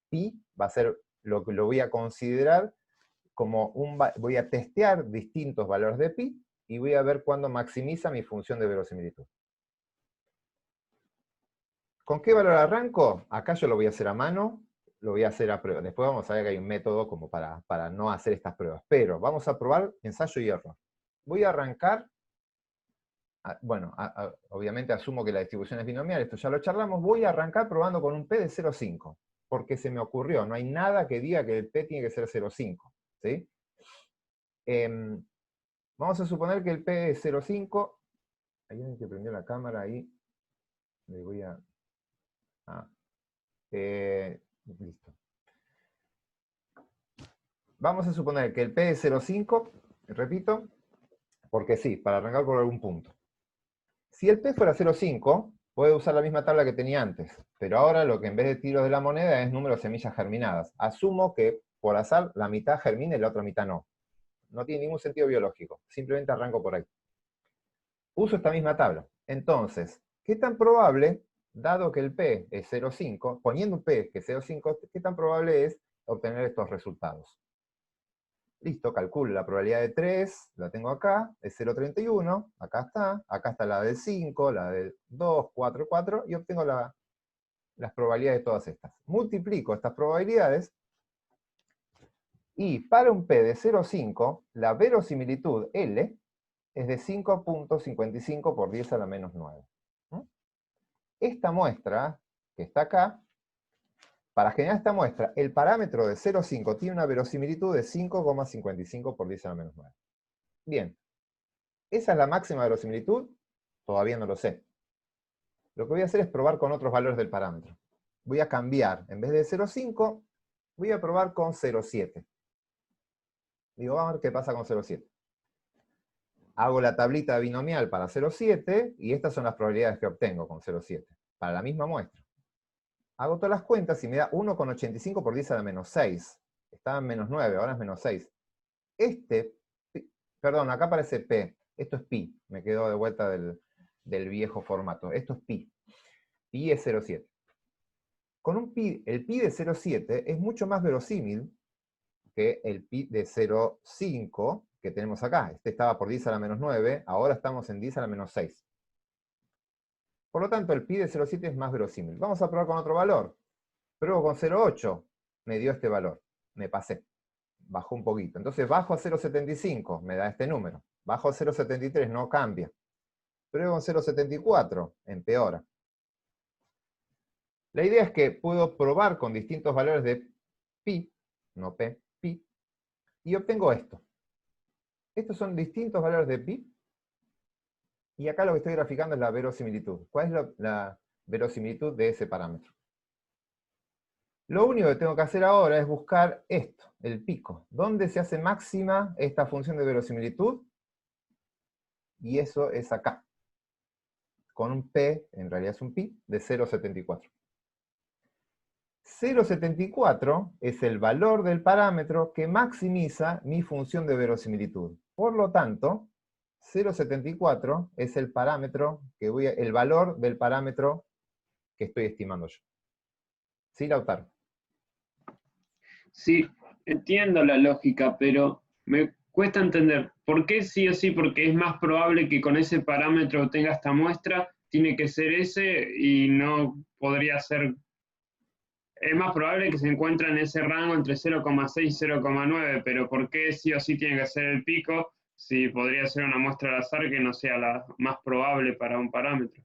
S1: Pi va a ser lo que lo voy a considerar como voy a testear distintos valores de pi, y voy a ver cuándo maximiza mi función de verosimilitud. ¿Con qué valor arranco? Acá yo lo voy a hacer a mano, lo voy a hacer a prueba. Después vamos a ver que hay un método como para no hacer estas pruebas. Pero vamos a probar ensayo y error. Voy a arrancar, bueno, obviamente asumo que la distribución es binomial, esto ya lo charlamos. Voy a arrancar probando con un P de 0,5, porque se me ocurrió, no hay nada que diga que el P tiene que ser 0,5. ¿Sí? Vamos a suponer que el P es 0,5. Hay alguien que prendió la cámara ahí. Le voy a... listo. Vamos a suponer que el P es 0,5, repito, porque sí, para arrancar por algún punto. Si el P fuera 0,5, puedo usar la misma tabla que tenía antes, pero ahora lo que en vez de tiros de la moneda es número de semillas germinadas. Asumo que, por azar, la mitad germina y la otra mitad no. No tiene ningún sentido biológico, simplemente arranco por ahí. Uso esta misma tabla. Entonces, ¿qué tan probable, dado que el P es 0,5, poniendo un P que es 0,5, qué tan probable es obtener estos resultados? Listo, calculo la probabilidad de 3, la tengo acá, es 0,31, acá está la del 5, la del 2, 4, 4, y obtengo las probabilidades de todas estas. Multiplico estas probabilidades, y para un P de 0,5, la verosimilitud L es de 5.55 por 10 a la menos 9. Esta muestra, que está acá, para generar esta muestra, el parámetro de 0,5 tiene una verosimilitud de 5,55 por 10 a la menos 9. Bien. ¿Esa es la máxima verosimilitud? Todavía no lo sé. Lo que voy a hacer es probar con otros valores del parámetro. Voy a cambiar, en vez de 0,5, voy a probar con 0,7. Digo, vamos a ver qué pasa con 0,7. Hago la tablita binomial para 0,7, y estas son las probabilidades que obtengo con 0,7, para la misma muestra. Hago todas las cuentas y me da 1,85 por 10 a la menos 6. Estaba en menos 9, ahora es menos 6. Perdón, acá aparece P. Esto es pi. Me quedo de vuelta del viejo formato. Esto es pi. Pi es 0,7. Con el pi de 0,7 es mucho más verosímil que el pi de 0,5 que tenemos acá. Este estaba por 10 a la menos 9, ahora estamos en 10 a la menos 6. Por lo tanto, el pi de 0,7 es más verosímil. Vamos a probar con otro valor. Pruebo con 0,8, me dio este valor. Me pasé. Bajó un poquito. Entonces bajo a 0,75, me da este número. Bajo a 0,73, no cambia. Pruebo con 0,74, empeora. La idea es que puedo probar con distintos valores de pi, no p, pi, y obtengo esto. Estos son distintos valores de pi, y acá lo que estoy graficando es la verosimilitud. ¿Cuál es la verosimilitud de ese parámetro? Lo único que tengo que hacer ahora es buscar esto, el pico. ¿Dónde se hace máxima esta función de verosimilitud? Y eso es acá. Con un p, en realidad es un pi, de 0,74. 0,74 es el valor del parámetro que maximiza mi función de verosimilitud. Por lo tanto, 0,74 es el parámetro el valor del parámetro que estoy estimando yo. ¿Sí, Lautaro?
S6: Sí, entiendo la lógica, pero me cuesta entender por qué sí o sí, porque es más probable que con ese parámetro obtenga esta muestra, tiene que ser ese y no podría ser. Es más probable que se encuentre en ese rango entre 0,6 y 0,9, pero ¿por qué sí o sí tiene que ser el pico si podría ser una muestra al azar que no sea la más probable para un parámetro?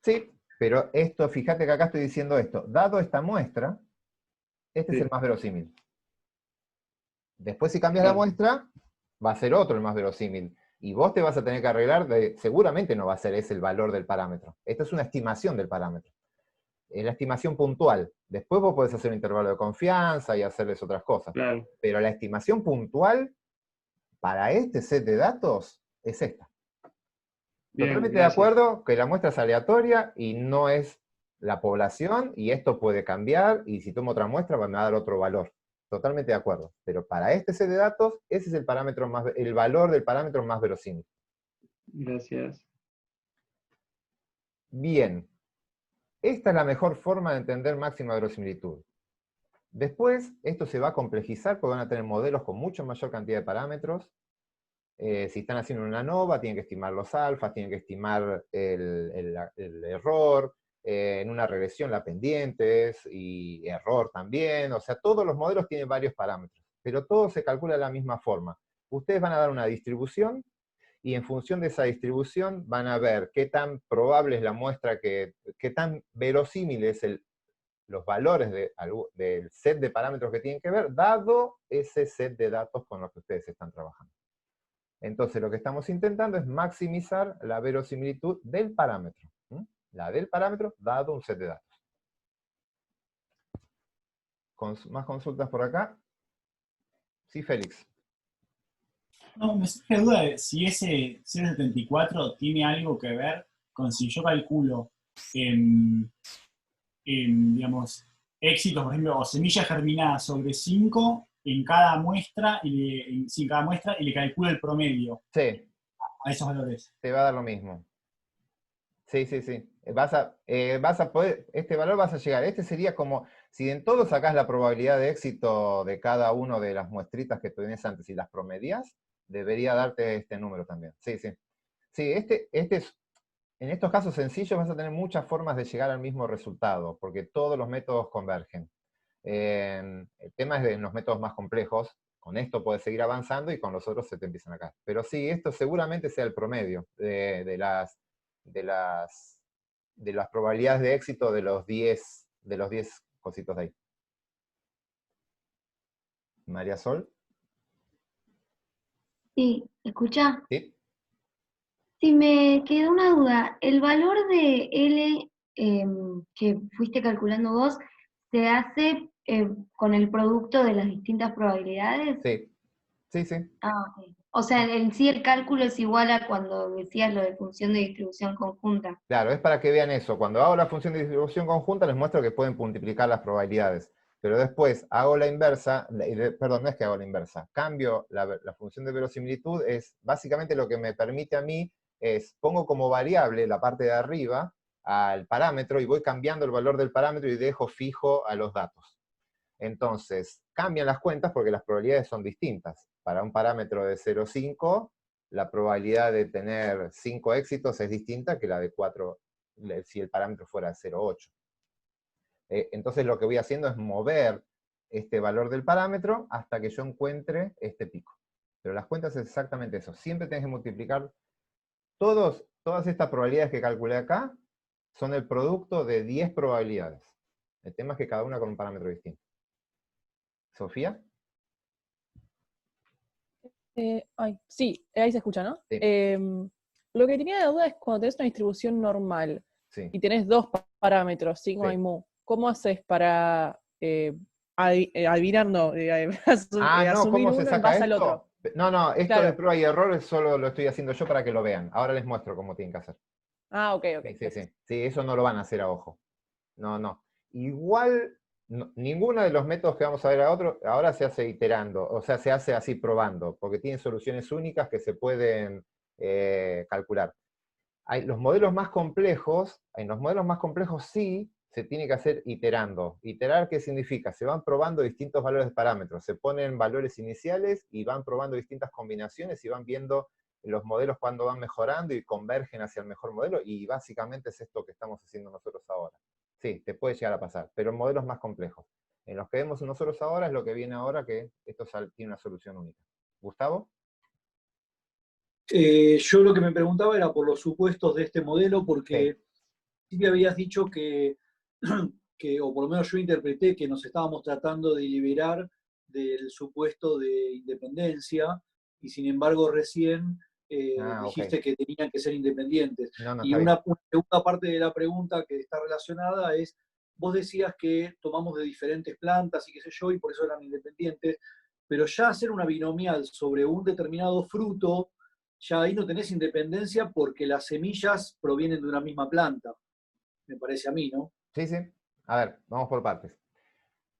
S1: Sí, pero esto, fíjate que acá estoy diciendo esto. Dado esta muestra, este es el
S6: Sí,
S1: más verosímil. Después, si cambias la
S6: claro.
S1: muestra, va a ser otro el más verosímil. Y vos te vas a tener que arreglar, seguramente no va a ser ese el valor del parámetro. Esto es una estimación del parámetro. Es la estimación puntual. Después vos podés hacer un intervalo de confianza y hacerles otras cosas.
S6: Claro.
S1: Pero la estimación puntual para este set de datos es esta.
S6: Bien,
S1: Totalmente de
S6: gracias.
S1: acuerdo que la muestra es aleatoria y no es la población, y esto puede cambiar, y si tomo otra muestra me va a dar otro valor. Totalmente de acuerdo. Pero para este set de datos, ese es el valor del parámetro más verosímil.
S6: Gracias.
S1: Bien. Esta es la mejor forma de entender máxima verosimilitud. Después, esto se va a complejizar porque van a tener modelos con mucho mayor cantidad de parámetros. Si están haciendo una ANOVA, tienen que estimar los alfas, tienen que estimar el error, en una regresión la pendientes, y error también. O sea, todos los modelos tienen varios parámetros, pero todo se calcula de la misma forma. Ustedes van a dar una distribución, y en función de esa distribución van a ver qué tan probable es la muestra, qué tan verosímil es los valores del set de parámetros que tienen que ver, dado ese set de datos con los que ustedes están trabajando. Entonces lo que estamos intentando es maximizar la verosimilitud del parámetro. La del parámetro dado un set de datos. ¿Más consultas por acá? Sí, Félix.
S3: No, me surge duda de si ese 0,74 tiene algo que ver con si yo calculo digamos, éxitos, por ejemplo, o semillas germinadas sobre 5 en cada muestra, y le calculo el promedio
S1: Sí,
S3: a esos valores.
S1: te va a dar lo mismo. Sí, sí, sí. Vas a poder, este valor vas a llegar. Este sería como, si en todo sacás la probabilidad de éxito de cada una de las muestritas que tuvieras antes y las promedias, debería darte este número también. Sí, sí. Sí, en estos casos sencillos vas a tener muchas formas de llegar al mismo resultado, porque todos los métodos convergen. El tema es de los métodos más complejos. Con esto puedes seguir avanzando y con los otros se te empiezan acá. Pero sí, esto seguramente sea el promedio de las probabilidades de éxito de los 10 cositos de ahí. María Sol.
S7: Sí, escucha.
S1: ¿Sí?
S7: Si me quedó una duda, ¿el valor de L que fuiste calculando vos se hace con el producto de las distintas probabilidades?
S1: Sí, sí, sí.
S7: Ah, ok. O sea, en sí el cálculo es igual a cuando decías lo de función de distribución conjunta.
S1: Claro, es para que vean eso. Cuando hago la función de distribución conjunta, les muestro que pueden multiplicar las probabilidades. Pero después hago la inversa, perdón, no es que hago la inversa, cambio la función de verosimilitud, es básicamente lo que me permite a mí, es pongo como variable la parte de arriba al parámetro y voy cambiando el valor del parámetro y dejo fijo a los datos. Entonces, cambian las cuentas porque las probabilidades son distintas. Para un parámetro de 0,5, la probabilidad de tener 5 éxitos es distinta que la de 4 si el parámetro fuera de 0,8. Entonces lo que voy haciendo es mover este valor del parámetro hasta que yo encuentre este pico. Pero las cuentas es exactamente eso. Siempre tenés que multiplicar todas estas probabilidades que calculé acá son el producto de 10 probabilidades. El tema es que cada una con un parámetro distinto. ¿Sofía?
S8: Sí, ahí se escucha, ¿no?
S1: Sí.
S8: Lo que tenía de duda es cuando tenés una distribución normal
S1: Sí.
S8: y tenés dos parámetros, sigma
S1: Sí.
S8: y mu, ¿cómo haces para adivinar, no,
S1: No,
S8: asumir
S1: ¿cómo se
S8: uno en
S1: saca
S8: base al
S1: esto?
S8: otro?
S1: No, esto de
S8: Claro.
S1: prueba y error solo lo estoy haciendo yo para que lo vean. Ahora les muestro cómo tienen que hacer.
S8: Ok,
S1: Sí, sí,
S8: gracias.
S1: sí. Sí, eso no lo van a hacer a ojo. No. Igual, ninguno de los métodos que vamos a ver ahora se hace iterando, o sea, se hace así probando, porque tienen soluciones únicas que se pueden calcular. En los modelos más complejos sí se tiene que hacer iterando. ¿Iterar qué significa? Se van probando distintos valores de parámetros, se ponen valores iniciales y van probando distintas combinaciones y van viendo los modelos cuando van mejorando y convergen hacia el mejor modelo, y básicamente es esto que estamos haciendo nosotros ahora. Sí, te puede llegar a pasar, pero en modelos más complejos. En los que vemos nosotros ahora es lo que viene ahora, que esto tiene una solución única. ¿Gustavo?
S5: Yo lo que me preguntaba era por los supuestos de este modelo,
S1: Sí.
S5: porque sí me habías dicho que, o por lo menos yo interpreté que nos estábamos tratando de liberar del supuesto de independencia, y sin embargo recién
S1: Ok.
S5: dijiste que tenían que ser independientes.
S1: No,
S5: Y
S1: está bien.
S5: una segunda parte de la pregunta que está relacionada es, vos decías que tomamos de diferentes plantas y qué sé yo, y por eso eran independientes, pero ya hacer una binomial sobre un determinado fruto, ya ahí no tenés independencia porque las semillas provienen de una misma planta, me parece a mí, ¿no?
S1: Sí, sí. A ver, vamos por partes.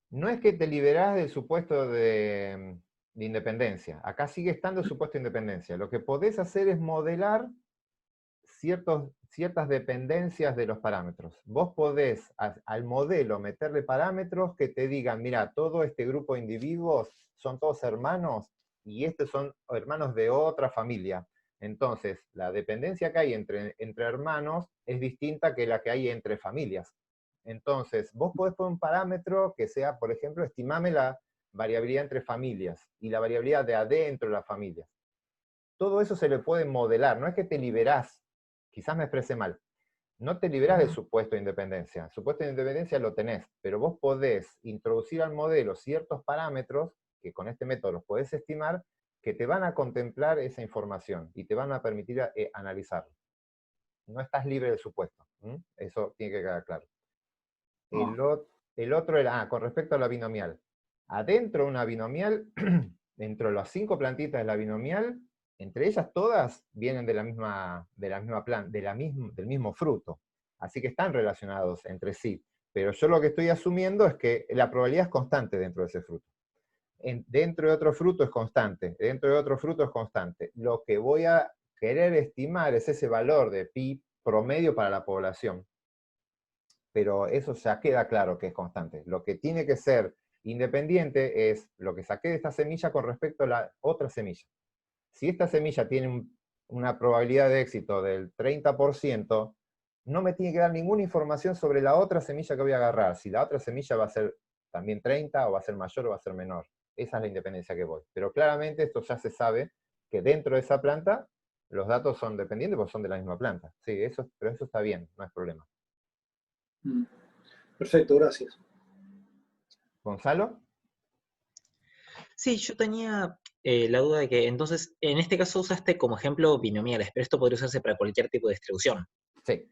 S1: No es que te liberás del supuesto de independencia. Acá sigue estando el supuesto de independencia. Lo que podés hacer es modelar ciertas dependencias de los parámetros. Vos podés al modelo meterle parámetros que te digan, mira, todo este grupo de individuos son todos hermanos y estos son hermanos de otra familia. Entonces, la dependencia que hay entre hermanos es distinta que la que hay entre familias. Entonces, vos podés poner un parámetro que sea, por ejemplo, estimame la variabilidad entre familias y la variabilidad de adentro de las familias. Todo eso se le puede modelar, no es que te liberás, quizás me expresé mal, no te liberás del supuesto de independencia. El supuesto de independencia lo tenés, pero vos podés introducir al modelo ciertos parámetros, que con este método los podés estimar, que te van a contemplar esa información y te van a permitir analizarlo. No estás libre del supuesto. Eso tiene que quedar claro. El otro era, con respecto a la binomial. Adentro de una binomial, dentro de las 5 plantitas de la binomial, entre ellas todas vienen del mismo fruto. Así que están relacionados entre sí. Pero yo lo que estoy asumiendo es que la probabilidad es constante dentro de ese fruto. Dentro de otro fruto es constante, dentro de otro fruto es constante. Lo que voy a querer estimar es ese valor de pi promedio para la población. Pero eso ya queda claro que es constante. Lo que tiene que ser independiente es lo que saqué de esta semilla con respecto a la otra semilla. Si esta semilla tiene una probabilidad de éxito del 30%, no me tiene que dar ninguna información sobre la otra semilla que voy a agarrar. Si la otra semilla va a ser también 30, o va a ser mayor, o va a ser menor. Esa es la independencia que voy. Pero claramente esto ya se sabe, que dentro de esa planta los datos son dependientes porque son de la misma planta. Sí, pero eso está bien, no es problema.
S5: Perfecto, gracias.
S1: ¿Gonzalo?
S9: Sí, yo tenía la duda de que, entonces, en este caso usaste como ejemplo binomiales, pero esto podría usarse para cualquier tipo de distribución.
S1: Sí.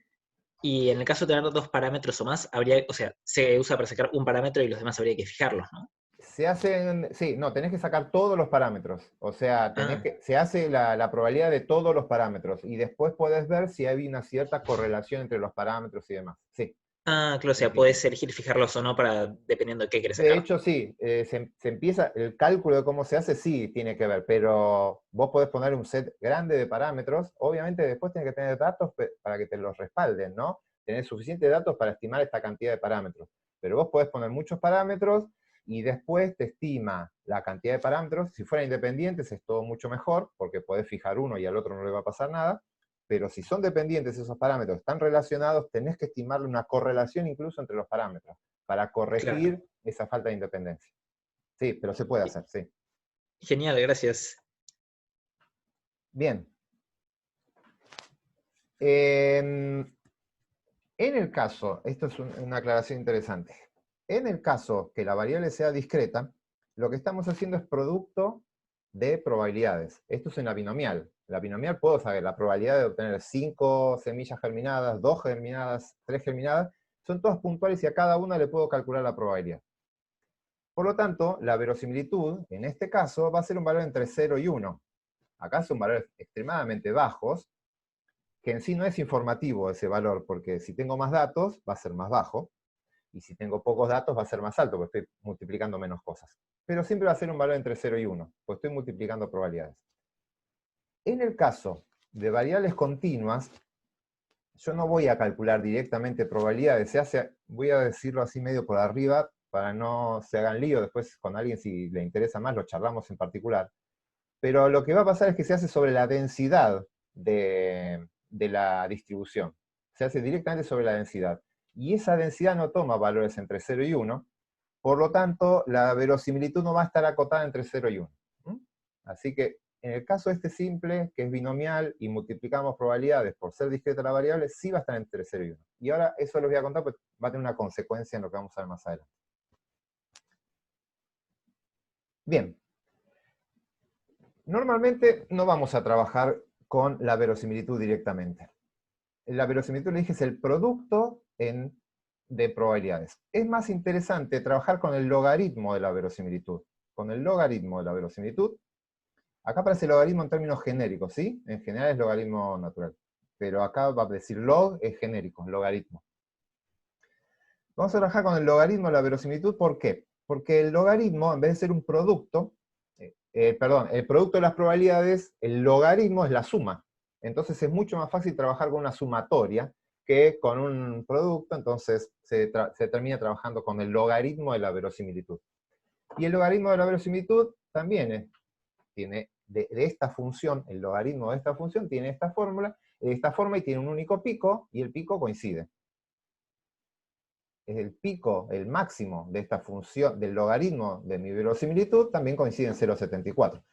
S9: Y en el caso de tener dos parámetros o más, habría, o sea, se usa para sacar un parámetro y los demás habría que fijarlos, ¿no?
S1: Se hacen, sí, no, tenés que sacar todos los parámetros. O sea,
S9: Ah,
S1: se hace la probabilidad de todos los parámetros y después podés ver si hay una cierta correlación entre los parámetros y demás. Sí,
S9: claro, o sea,
S1: significa.
S9: podés elegir fijarlos o no para, dependiendo de qué querés
S1: De
S9: sacar.
S1: hecho, sí, se empieza, el cálculo de cómo se hace, sí, tiene que ver, pero vos podés poner un set grande de parámetros, obviamente después tenés que tener datos para que te los respalden, ¿no? Tenés suficientes datos para estimar esta cantidad de parámetros, pero vos podés poner muchos parámetros y después te estima la cantidad de parámetros. Si fueran independientes es todo mucho mejor, porque podés fijar uno y al otro no le va a pasar nada, pero si son dependientes esos parámetros, están relacionados, tenés que estimarle una correlación incluso entre los parámetros, para
S9: Claro.
S1: corregir esa falta de independencia. Sí, pero se puede hacer, sí.
S9: Genial, gracias.
S1: Bien. En el caso, esto es una aclaración interesante, en el caso que la variable sea discreta, lo que estamos haciendo es producto de probabilidades. Esto es una binomial. La binomial puedo saber la probabilidad de obtener 5 semillas germinadas, 2 germinadas, 3 germinadas, son todas puntuales y a cada una le puedo calcular la probabilidad. Por lo tanto, la verosimilitud, en este caso, va a ser un valor entre 0 y 1. Acá son valores extremadamente bajos, que en sí no es informativo ese valor, porque si tengo más datos, va a ser más bajo, y si tengo pocos datos, va a ser más alto, porque estoy multiplicando menos cosas. Pero siempre va a ser un valor entre 0 y 1, pues estoy multiplicando probabilidades. En el caso de variables continuas, yo no voy a calcular directamente probabilidades, voy a decirlo así medio por arriba, para no se hagan lío, después con alguien si le interesa más lo charlamos en particular. Pero lo que va a pasar es que se hace sobre la densidad de la distribución. Se hace directamente sobre la densidad. Y esa densidad no toma valores entre 0 y 1, por lo tanto, la verosimilitud no va a estar acotada entre 0 y 1. Así que, en el caso este simple, que es binomial, y multiplicamos probabilidades por ser discreta la variable, sí va a estar entre 0 y 1. Y ahora eso les voy a contar, porque va a tener una consecuencia en lo que vamos a ver más adelante. Bien. Normalmente no vamos a trabajar con la verosimilitud directamente. La verosimilitud, le dije, es el producto de probabilidades. Es más interesante trabajar con el logaritmo de la verosimilitud. Con el logaritmo de la verosimilitud, acá aparece logaritmo en términos genéricos, ¿sí? En general es logaritmo natural. Pero acá va a decir log, es genérico, logaritmo. Vamos a trabajar con el logaritmo de la verosimilitud, ¿por qué? Porque el logaritmo, en vez de ser un producto, el producto de las probabilidades, el logaritmo es la suma. Entonces es mucho más fácil trabajar con una sumatoria que con un producto, entonces se termina trabajando con el logaritmo de la verosimilitud. Y el logaritmo de la verosimilitud también tiene de esta función, el logaritmo de esta función tiene esta fórmula, esta forma y tiene un único pico, y el pico coincide. Es el pico, el máximo de esta función, del logaritmo de mi verosimilitud, también coincide en 0,74.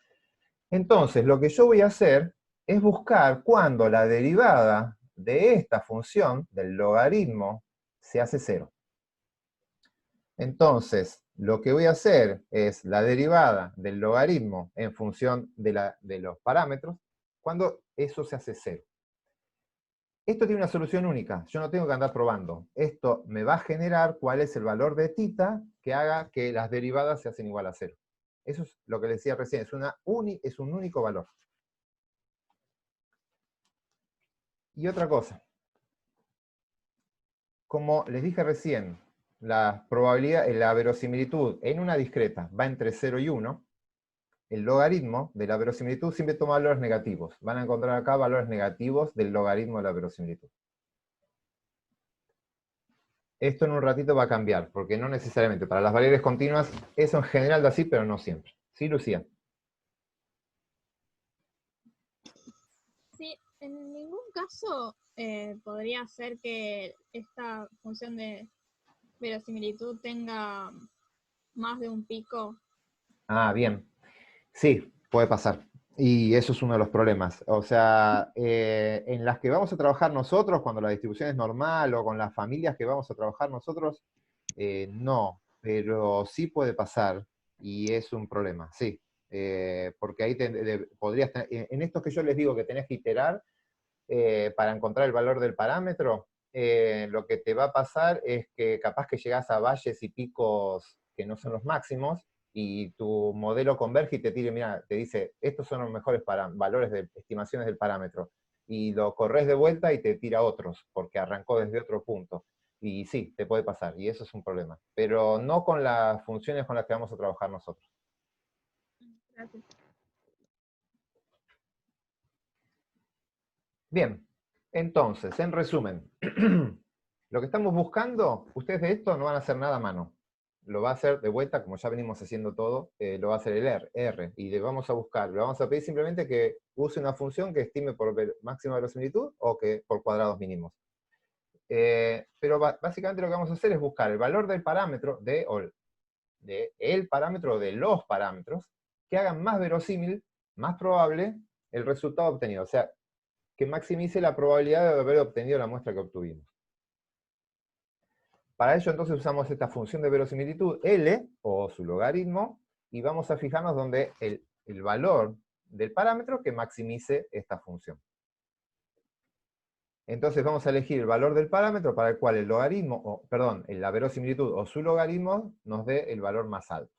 S1: Entonces, lo que yo voy a hacer es buscar cuando la derivada de esta función, del logaritmo, se hace 0. Entonces, lo que voy a hacer es la derivada del logaritmo en función de los parámetros, cuando eso se hace 0. Esto tiene una solución única, yo no tengo que andar probando. Esto me va a generar cuál es el valor de θ que haga que las derivadas se hacen igual a 0. Eso es lo que les decía recién, es un único valor. Y otra cosa, como les dije recién, la probabilidad, la verosimilitud en una discreta va entre 0 y 1, el logaritmo de la verosimilitud siempre toma valores negativos. Van a encontrar acá valores negativos del logaritmo de la verosimilitud. Esto en un ratito va a cambiar, porque no necesariamente. Para las variables continuas, eso en general da así, pero no siempre. ¿Sí, Lucía?
S10: Sí, en ningún caso podría ser que esta función de verosimilitud tenga más de un pico.
S1: Ah, bien. Sí, puede pasar. Y eso es uno de los problemas. O sea, en las que vamos a trabajar nosotros, cuando la distribución es normal, o con las familias que vamos a trabajar nosotros, no. Pero sí puede pasar, y es un problema, sí. porque ahí podrías tener, en estos que yo les digo que tenés que iterar para encontrar el valor del parámetro, lo que te va a pasar es que capaz que llegás a valles y picos que no son los máximos, y tu modelo converge y te tire, mira, te dice, estos son los mejores valores de estimaciones del parámetro, y lo corres de vuelta y te tira otros, porque arrancó desde otro punto. Y sí, te puede pasar, y eso es un problema. Pero no con las funciones con las que vamos a trabajar nosotros.
S10: Gracias.
S1: Bien, entonces, en resumen, lo que estamos buscando, ustedes de esto no van a hacer nada a mano. Lo va a hacer de vuelta, como ya venimos haciendo todo, lo va a hacer el R, y le vamos a buscar, le vamos a pedir simplemente que use una función que estime por máxima verosimilitud o que por cuadrados mínimos. Pero básicamente lo que vamos a hacer es buscar el valor del parámetro, el parámetro de los parámetros, que hagan más verosímil, más probable, el resultado obtenido. O sea, que maximice la probabilidad de haber obtenido la muestra que obtuvimos. Para ello entonces usamos esta función de verosimilitud L, o su logaritmo, y vamos a fijarnos donde el valor del parámetro que maximice esta función. Entonces vamos a elegir el valor del parámetro para el cual el logaritmo, la verosimilitud o su logaritmo nos dé el valor más alto.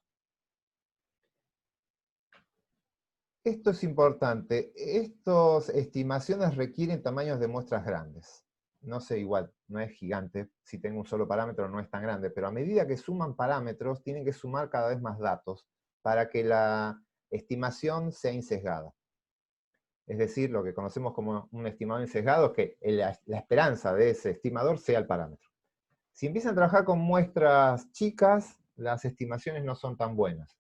S1: Esto es importante. Estas estimaciones requieren tamaños de muestras grandes. No sé, igual, no es gigante. Si tengo un solo parámetro no es tan grande, pero a medida que suman parámetros, tienen que sumar cada vez más datos para que la estimación sea insesgada. Es decir, lo que conocemos como un estimador insesgado es que la esperanza de ese estimador sea el parámetro. Si empiezan a trabajar con muestras chicas, las estimaciones no son tan buenas.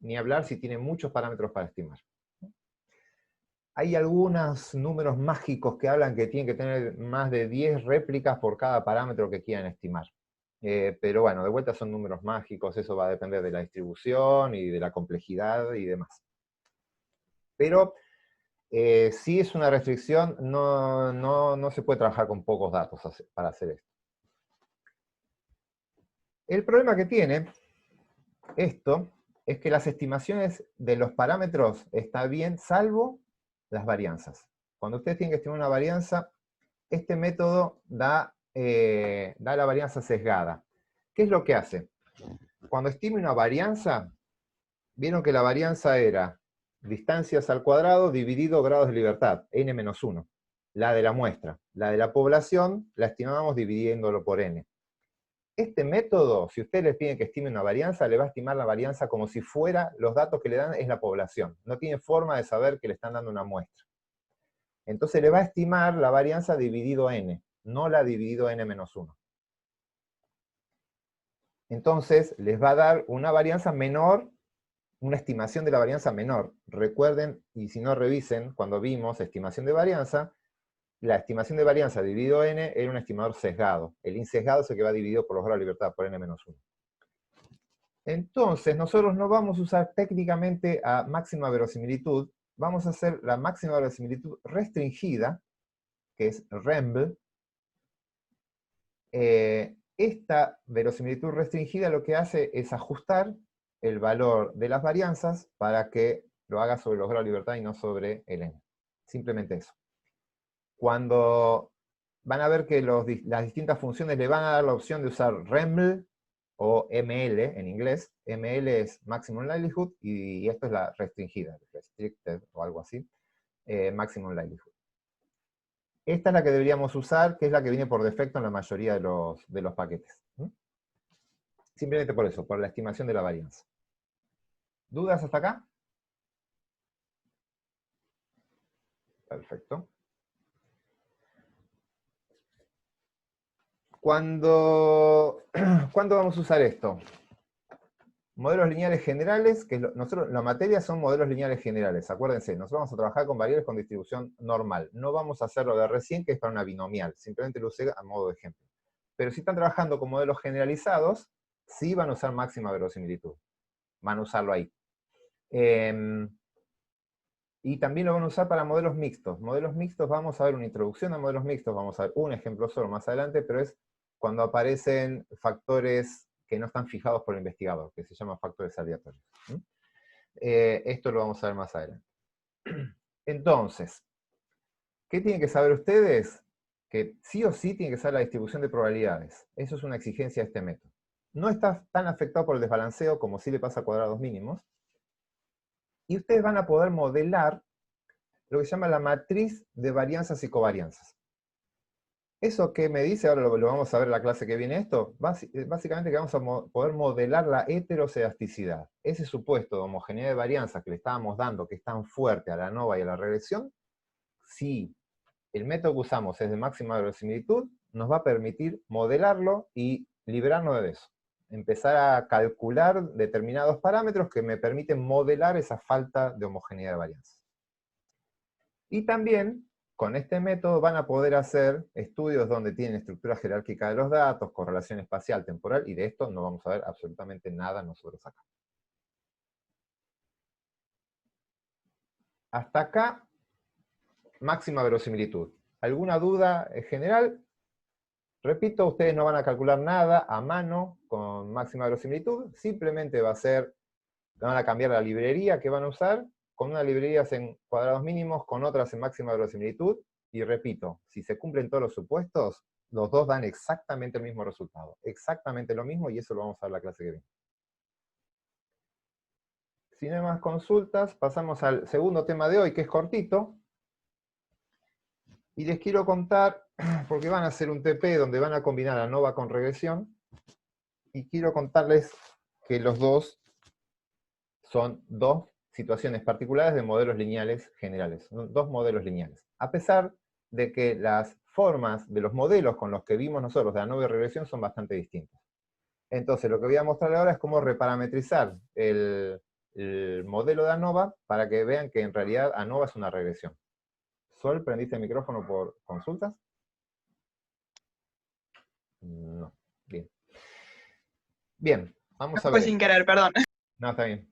S1: Ni hablar si tienen muchos parámetros para estimar. Hay algunos números mágicos que hablan que tienen que tener más de 10 réplicas por cada parámetro que quieran estimar. Pero bueno, de vuelta son números mágicos, eso va a depender de la distribución y de la complejidad y demás. Pero si es una restricción, no se puede trabajar con pocos datos para hacer esto. El problema que tiene esto es que las estimaciones de los parámetros están bien, salvo las varianzas. Cuando ustedes tienen que estimar una varianza, este método da la varianza sesgada. ¿Qué es lo que hace? Cuando estime una varianza, vieron que la varianza era distancias al cuadrado dividido grados de libertad, n-1, la de la muestra. La de la población la estimábamos dividiéndolo por n. Este método, si ustedes les piden que estime una varianza, le va a estimar la varianza como si fuera, los datos que le dan es la población. No tiene forma de saber que le están dando una muestra. Entonces le va a estimar la varianza dividido n, no la dividido n-1. Entonces les va a dar una varianza menor, una estimación de la varianza menor. Recuerden, y si no revisen, cuando vimos estimación de varianza, la estimación de varianza dividido n era un estimador sesgado. El insesgado es el que va dividido por los grados de libertad, por n-1. Entonces, nosotros no vamos a usar técnicamente a máxima verosimilitud, vamos a hacer la máxima verosimilitud restringida, que es REMBL. Esta verosimilitud restringida lo que hace es ajustar el valor de las varianzas para que lo haga sobre los grados de libertad y no sobre el n. Simplemente eso. Cuando van a ver que las distintas funciones le van a dar la opción de usar REML o ML en inglés. ML es Maximum Likelihood y esto es la restringida, Restricted o algo así, Maximum Likelihood. Esta es la que deberíamos usar, que es la que viene por defecto en la mayoría de los paquetes. Simplemente por eso, por la estimación de la varianza. ¿Dudas hasta acá? Perfecto. ¿Cuándo vamos a usar esto? Modelos lineales generales, que nosotros, la materia son modelos lineales generales, acuérdense, nosotros vamos a trabajar con variables con distribución normal, no vamos a hacer lo de recién, que es para una binomial, simplemente lo usé a modo de ejemplo. Pero si están trabajando con modelos generalizados, sí van a usar máxima verosimilitud, van a usarlo ahí. Y también lo van a usar para modelos mixtos. Modelos mixtos, vamos a ver una introducción a modelos mixtos, vamos a ver un ejemplo solo más adelante, pero es cuando aparecen factores que no están fijados por el investigador, que se llaman factores aleatorios. Esto lo vamos a ver más adelante. Entonces, ¿qué tienen que saber ustedes? Que sí o sí tienen que saber la distribución de probabilidades. Eso es una exigencia de este método. No está tan afectado por el desbalanceo como sí le pasa a cuadrados mínimos. Y ustedes van a poder modelar lo que se llama la matriz de varianzas y covarianzas. ¿Eso qué me dice? Ahora lo vamos a ver en la clase que viene esto. Básicamente que vamos a poder modelar la heterocedasticidad. Ese supuesto de homogeneidad de varianzas que le estábamos dando, que es tan fuerte a la ANOVA y a la regresión, si el método que usamos es de máxima verosimilitud, nos va a permitir modelarlo y liberarnos de eso. Empezar a calcular determinados parámetros que me permiten modelar esa falta de homogeneidad de varianzas. Y también, con este método van a poder hacer estudios donde tienen estructura jerárquica de los datos, correlación espacial, temporal, y de esto no vamos a ver absolutamente nada nosotros acá. Hasta acá, máxima verosimilitud. ¿Alguna duda en general? Repito, ustedes no van a calcular nada a mano con máxima verosimilitud, simplemente va a ser, van a cambiar la librería que van a usar, con una librería en cuadrados mínimos, con otras en máxima verosimilitud, y repito, si se cumplen todos los supuestos, los dos dan exactamente el mismo resultado, exactamente lo mismo, y eso lo vamos a ver en la clase que viene. Si no hay más consultas, pasamos al segundo tema de hoy, que es cortito, y les quiero contar, porque van a hacer un TP donde van a combinar ANOVA con regresión, y quiero contarles que los dos son dos situaciones particulares de modelos lineales generales, dos modelos lineales. A pesar de que las formas de los modelos con los que vimos nosotros de ANOVA y regresión son bastante distintos. Entonces, lo que voy a mostrar ahora es cómo reparametrizar el modelo de ANOVA para que vean que en realidad ANOVA es una regresión. Sol, ¿prendiste el micrófono por consultas? No. Bien. Bien, vamos a ver.
S11: Fue sin querer, perdón.
S1: No, está bien.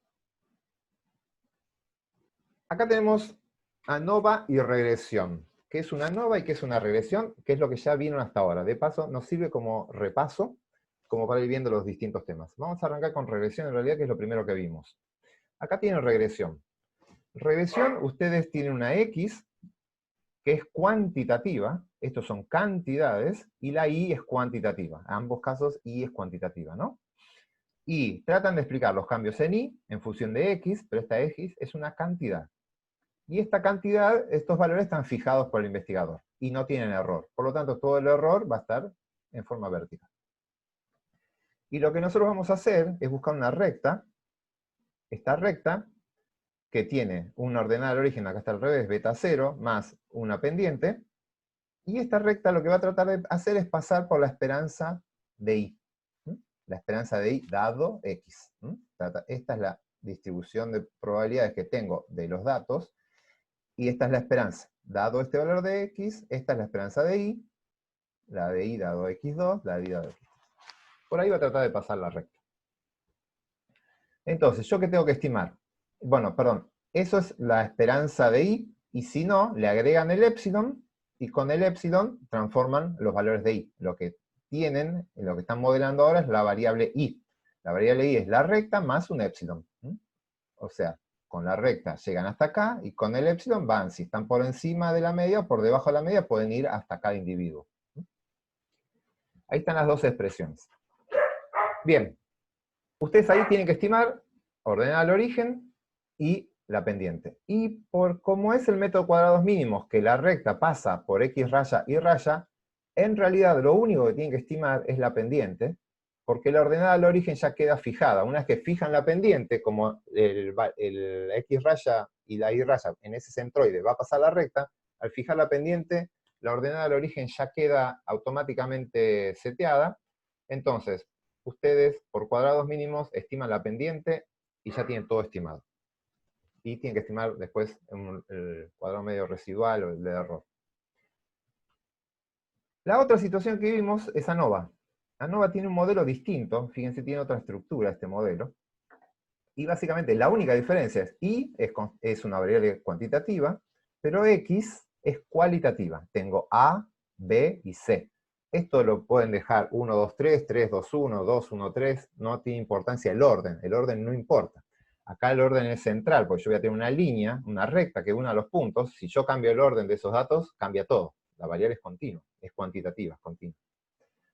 S1: Acá tenemos ANOVA y regresión. ¿Qué es una ANOVA y qué es una regresión? ¿Qué es lo que ya vieron hasta ahora? De paso, nos sirve como repaso, como para ir viendo los distintos temas. Vamos a arrancar con regresión, en realidad, que es lo primero que vimos. Acá tienen regresión. Regresión, ustedes tienen una X, que es cuantitativa, estos son cantidades, y la Y es cuantitativa. En ambos casos, Y es cuantitativa, ¿no? Y tratan de explicar los cambios en Y, en función de X, pero esta X es una cantidad. Y esta cantidad, estos valores están fijados por el investigador, y no tienen error. Por lo tanto, todo el error va a estar en forma vertical. Y lo que nosotros vamos a hacer es buscar una recta, esta recta, que tiene una ordenada al origen, acá está al revés, beta 0, más una pendiente, y esta recta lo que va a tratar de hacer es pasar por la esperanza de Y. La esperanza de Y dado X. Esta es la distribución de probabilidades que tengo de los datos, y esta es la esperanza. Dado este valor de X, esta es la esperanza de Y, la de Y dado X2, la de Y dado X3. Por ahí va a tratar de pasar la recta. Entonces, ¿yo qué tengo que estimar? Bueno, perdón, eso es la esperanza de Y, y si no, le agregan el épsilon, y con el épsilon transforman los valores de Y. Lo que tienen, lo que están modelando ahora es la variable Y. La variable Y es la recta más un épsilon. O sea, con la recta llegan hasta acá, y con el épsilon van, si están por encima de la media o por debajo de la media, pueden ir hasta cada individuo. Ahí están las dos expresiones. Bien, ustedes ahí tienen que estimar, ordenar el origen, y la pendiente. Y por como es el método cuadrados mínimos, que la recta pasa por X raya y raya, en realidad lo único que tienen que estimar es la pendiente, porque la ordenada al origen ya queda fijada. Una vez que fijan la pendiente, como el X raya y la Y raya en ese centroide va a pasar la recta, al fijar la pendiente, la ordenada al origen ya queda automáticamente seteada. Entonces, ustedes por cuadrados mínimos estiman la pendiente y ya tienen todo estimado. Y tienen que estimar después el cuadrado medio residual o el de error. La otra situación que vimos es ANOVA. ANOVA tiene un modelo distinto, fíjense, tiene otra estructura este modelo. Y básicamente la única diferencia es Y es una variable cuantitativa, pero X es cualitativa. Tengo A, B y C. Esto lo pueden dejar 1, 2, 3, 3, 2, 1, 2, 1, 3, no tiene importancia el orden no importa. acá el orden es central, porque yo voy a tener una línea, una recta que una los puntos. Si yo cambio el orden de esos datos, cambia todo. La variable es continua, es cuantitativa, es continua.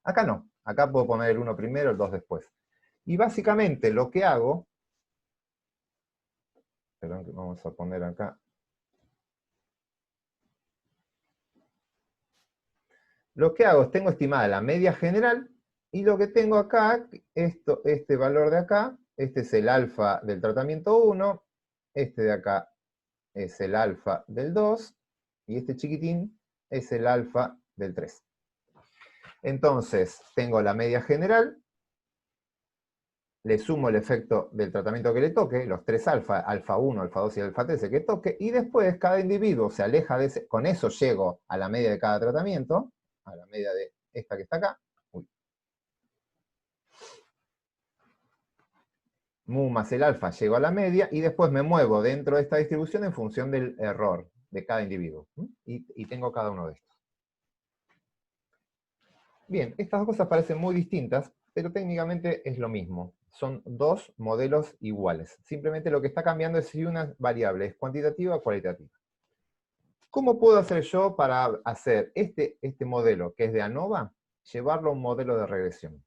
S1: Acá no, acá puedo poner el 1 primero, el 2 después. Y básicamente lo que hago, perdón, vamos a poner acá. Lo que hago es, tengo estimada la media general, y lo que tengo acá, este valor de acá, este es el alfa del tratamiento 1, este de acá es el alfa del 2, y este chiquitín es el alfa del 3. Entonces, tengo la media general, le sumo el efecto del tratamiento que le toque, los 3 alfa, alfa 1, alfa 2 y alfa 3 que toque, y después cada individuo se aleja de ese, con eso llego a la media de cada tratamiento, a la media de esta que está acá. Uy. Mu más el alfa llego a la media, y después me muevo dentro de esta distribución en función del error de cada individuo. Y tengo cada uno de estos. Bien, estas dos cosas parecen muy distintas, pero técnicamente es lo mismo. Son dos modelos iguales. Simplemente lo que está cambiando es si una variable es cuantitativa o cualitativa. ¿Cómo puedo hacer yo para hacer este modelo, que es de ANOVA, llevarlo a un modelo de regresión?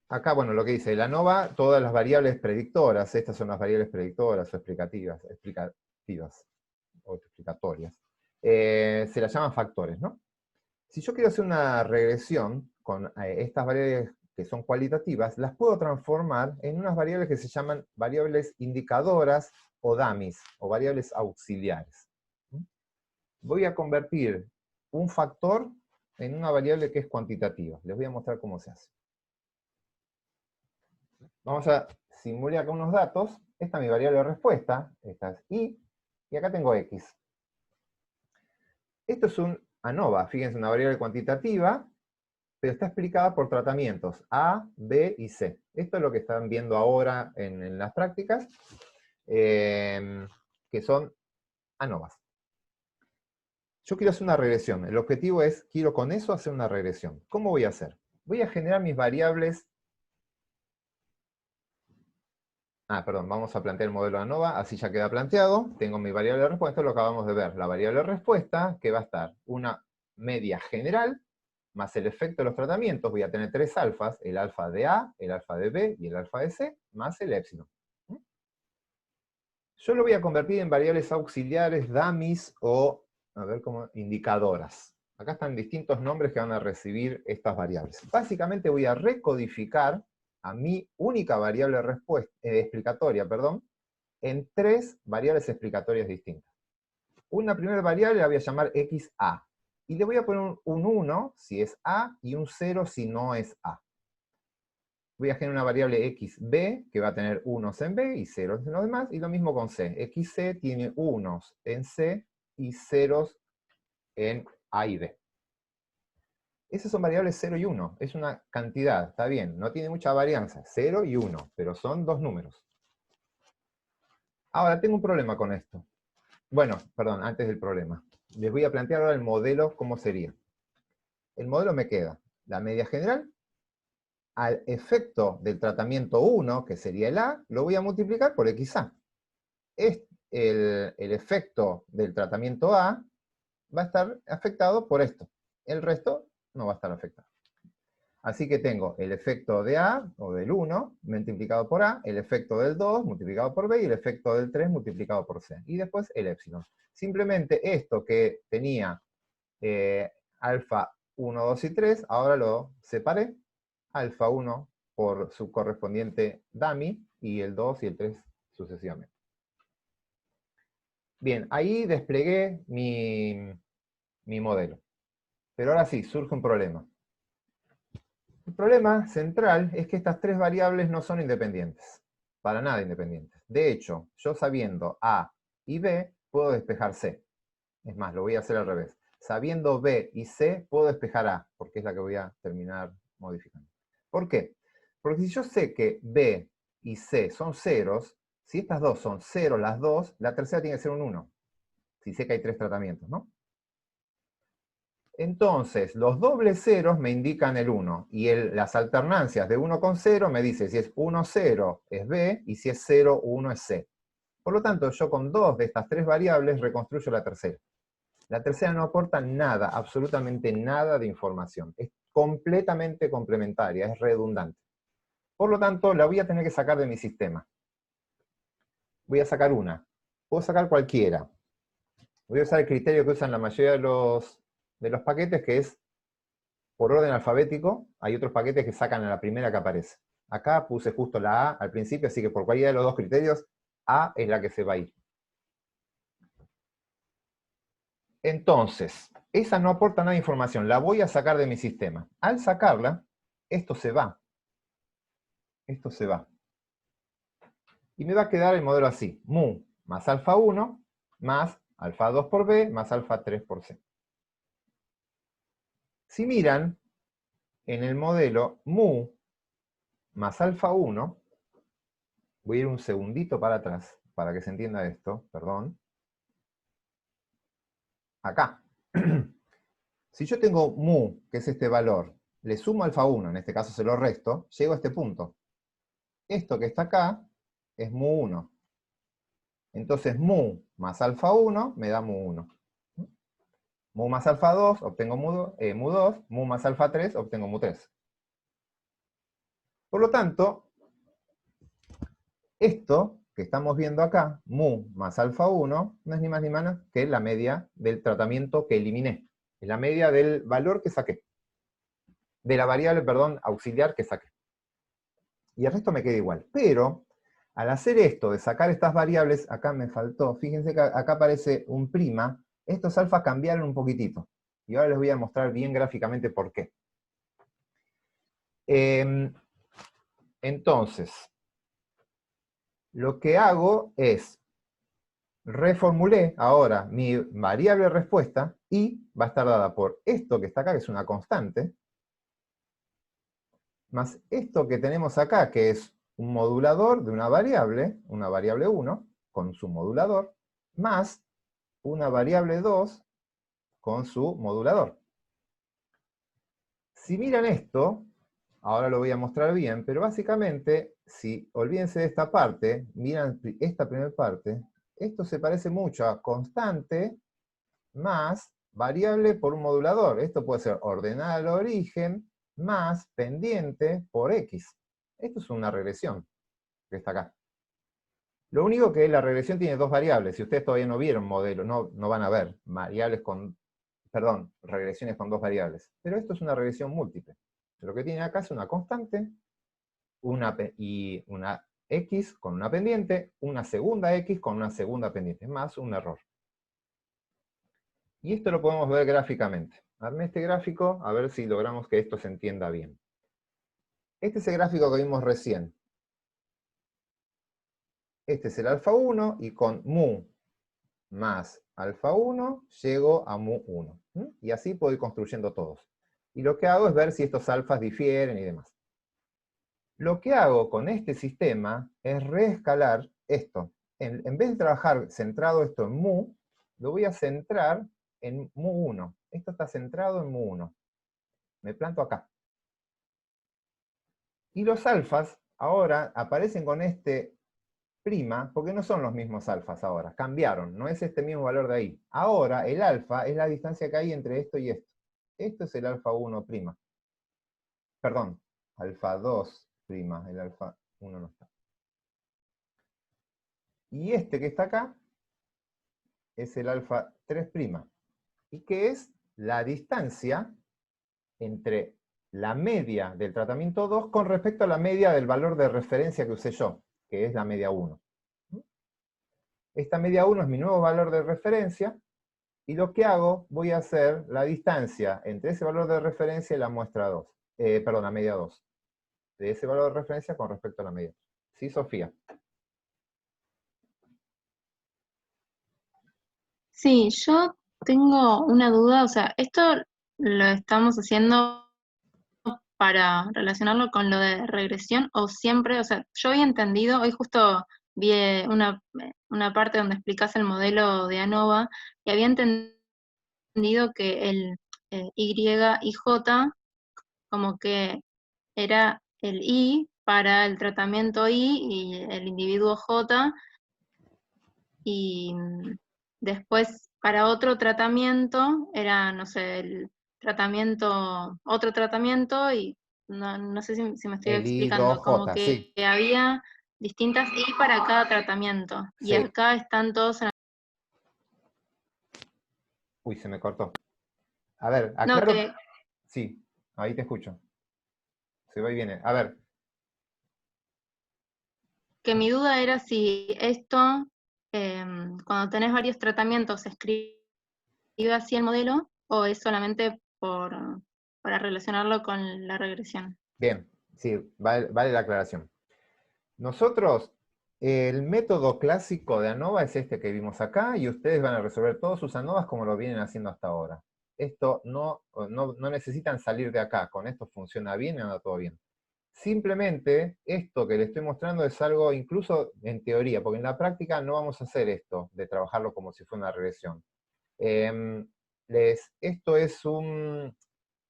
S1: Acá, bueno, lo que dice, el ANOVA, todas las variables predictoras, estas son las variables predictoras o explicativas o explicatorias, se las llaman factores, ¿no? Si yo quiero hacer una regresión con estas variables que son cualitativas, las puedo transformar en unas variables que se llaman variables indicadoras o dummies, o variables auxiliares. Voy a convertir un factor en una variable que es cuantitativa. Les voy a mostrar cómo se hace. Vamos a simular acá unos datos. Esta es mi variable de respuesta, esta es y acá tengo x. Esto es un ANOVA, fíjense, una variable cuantitativa, pero está explicada por tratamientos A, B y C. Esto es lo que están viendo ahora en las prácticas, que son ANOVAs. Yo quiero hacer una regresión. El objetivo es, quiero con eso hacer una regresión. ¿Cómo voy a hacer? Voy a generar mis variables. Perdón, vamos a plantear el modelo ANOVA, así ya queda planteado. Tengo mi variable de respuesta, lo acabamos de ver. La variable de respuesta, que va a estar una media general, más el efecto de los tratamientos. Voy a tener 3 alfas, el alfa de A, el alfa de B y el alfa de C, más el épsilon. Yo lo voy a convertir en variables auxiliares, dummies o, a ver, como indicadoras. Acá están distintos nombres que van a recibir estas variables. Básicamente voy a recodificar a mi única variable explicatoria, en 3 variables explicatorias distintas. Una primera variable la voy a llamar XA, y le voy a poner un 1 si es A, y un 0 si no es A. Voy a generar una variable XB, que va a tener unos en B y ceros en los demás, y lo mismo con C. XC tiene unos en C y ceros en A y B. Esas son variables 0 y 1, es una cantidad, está bien, no tiene mucha varianza, 0 y 1, pero son 2 números. Ahora, tengo un problema con esto. Bueno, perdón, antes del problema. Les voy a plantear ahora el modelo, cómo sería. El modelo me queda la media general, al efecto del tratamiento 1, que sería el A, lo voy a multiplicar por XA. El efecto del tratamiento A va a estar afectado por esto. El resto no va a estar afectado. Así que tengo el efecto de A, o del 1, multiplicado por A, el efecto del 2, multiplicado por B, y el efecto del 3, multiplicado por C. Y después el épsilon. Simplemente esto que tenía alfa 1, 2 y 3, ahora lo separé. Alfa 1 por su correspondiente dummy, y el 2 y el 3 sucesivamente. Bien, ahí desplegué mi modelo. Pero ahora sí, surge un problema. El problema central es que estas 3 variables no son independientes. Para nada independientes. De hecho, yo sabiendo A y B, puedo despejar C. Es más, lo voy a hacer al revés. Sabiendo B y C, puedo despejar A, porque es la que voy a terminar modificando. ¿Por qué? Porque si yo sé que B y C son ceros, si estas dos son ceros las dos, la tercera tiene que ser un 1. Si sé que hay 3 tratamientos, ¿no? Entonces, los dobles ceros me indican el 1, y las alternancias de 1 con 0 me dice si es 1, 0 es B, y si es 0, 1 es C. Por lo tanto, yo con 2 de estas 3 variables reconstruyo la tercera. La tercera no aporta nada, absolutamente nada de información. Es completamente complementaria, es redundante. Por lo tanto, la voy a tener que sacar de mi sistema. Voy a sacar una. Puedo sacar cualquiera. Voy a usar el criterio que usan la mayoría de los paquetes, que es por orden alfabético. Hay otros paquetes que sacan a la primera que aparece. Acá puse justo la A al principio, así que por cualquiera de los dos criterios, A es la que se va a ir. Entonces, esa no aporta nada de información, la voy a sacar de mi sistema. Al sacarla, esto se va. Esto se va. Y me va a quedar el modelo así, mu más alfa 1 más alfa 2 por B más alfa 3 por C. Si miran, en el modelo mu más alfa 1, voy a ir un segundito para atrás, para que se entienda esto, perdón. Acá. Si yo tengo mu, que es este valor, le sumo alfa 1, en este caso se lo resto, llego a este punto. Esto que está acá es mu 1. Entonces mu más alfa 1 me da mu 1. Mu más alfa 2 obtengo mu 2, mu más alfa 3 obtengo mu 3. Por lo tanto, esto que estamos viendo acá, mu más alfa 1, no es ni más ni menos que la media del tratamiento que eliminé. Es la media del valor que saqué. De la variable, perdón, auxiliar que saqué. Y el resto me queda igual. Pero, al hacer esto, de sacar estas variables, acá me faltó, fíjense que acá aparece un prima, estos alfas cambiaron un poquitito. Y ahora les voy a mostrar bien gráficamente por qué. Entonces, lo que hago es, reformulé ahora mi variable respuesta, y va a estar dada por esto que está acá, que es una constante, más esto que tenemos acá, que es un modulador de una variable 1, con su modulador, más una variable 2 con su modulador. Si miran esto, ahora lo voy a mostrar bien, pero básicamente, si olvídense de esta parte, miran esta primera parte, esto se parece mucho a constante más variable por un modulador. Esto puede ser ordenada al origen más pendiente por x. Esto es una regresión que está acá. Lo único que la regresión tiene dos variables. Si ustedes todavía no vieron modelo, no van a ver variables regresiones con dos variables. Pero esto es una regresión múltiple. Lo que tiene acá es una constante y una x con una pendiente, una segunda x con una segunda pendiente, más un error. Y esto lo podemos ver gráficamente. Armé este gráfico, a ver si logramos que esto se entienda bien. Este es el gráfico que vimos recién. Este es el alfa 1, y con mu más alfa 1, llego a mu 1. Y así puedo ir construyendo todos. Y lo que hago es ver si estos alfas difieren y demás. Lo que hago con este sistema es reescalar esto. En vez de trabajar centrado esto en mu, lo voy a centrar en mu 1. Esto está centrado en mu 1. Me planto acá. Y los alfas ahora aparecen con este prima, porque no son los mismos alfas ahora, cambiaron, no es este mismo valor de ahí. Ahora el alfa es la distancia que hay entre esto y esto. Esto es el alfa 1 prima. Perdón, alfa 2 prima, el alfa 1 no está. Y este que está acá es el alfa 3 prima. ¿Y qué es? La distancia entre la media del tratamiento 2 con respecto a la media del valor de referencia que usé yo, que es la media 1. Esta media 1 es mi nuevo valor de referencia, y lo que hago, voy a hacer la distancia entre ese valor de referencia y la muestra 2. La media 2. De ese valor de referencia con respecto a la media. ¿Sí, Sofía?
S11: Sí, yo tengo una duda, o sea, esto lo estamos haciendo para relacionarlo con lo de regresión, o siempre, o sea, yo había entendido, hoy justo vi una parte donde explicas el modelo de ANOVA, y había entendido que Y y J, como que era el I para el tratamiento I y el individuo J, y después para otro tratamiento era, no sé, el tratamiento, otro tratamiento, y no sé si me estoy
S1: El
S11: explicando, como
S1: I2J, sí,
S11: que había distintas I para cada tratamiento, y
S1: sí.
S11: acá están todos en...
S1: Uy, se me cortó. A ver,
S11: No,
S1: aclaro. Sí, ahí te escucho. Se va y viene. A ver,
S11: que mi duda era si esto, cuando tenés varios tratamientos, se escribe así el modelo, o es solamente para relacionarlo con la regresión.
S1: bien, sí, vale la aclaración. Nosotros, el método clásico de ANOVA es este que vimos acá, y ustedes van a resolver todos sus ANOVAs como lo vienen haciendo hasta ahora. Esto no necesitan salir de acá, con esto funciona bien y anda todo bien. Simplemente, esto que les estoy mostrando es algo incluso en teoría, porque en la práctica no vamos a hacer esto, de trabajarlo como si fuera una regresión. Esto es un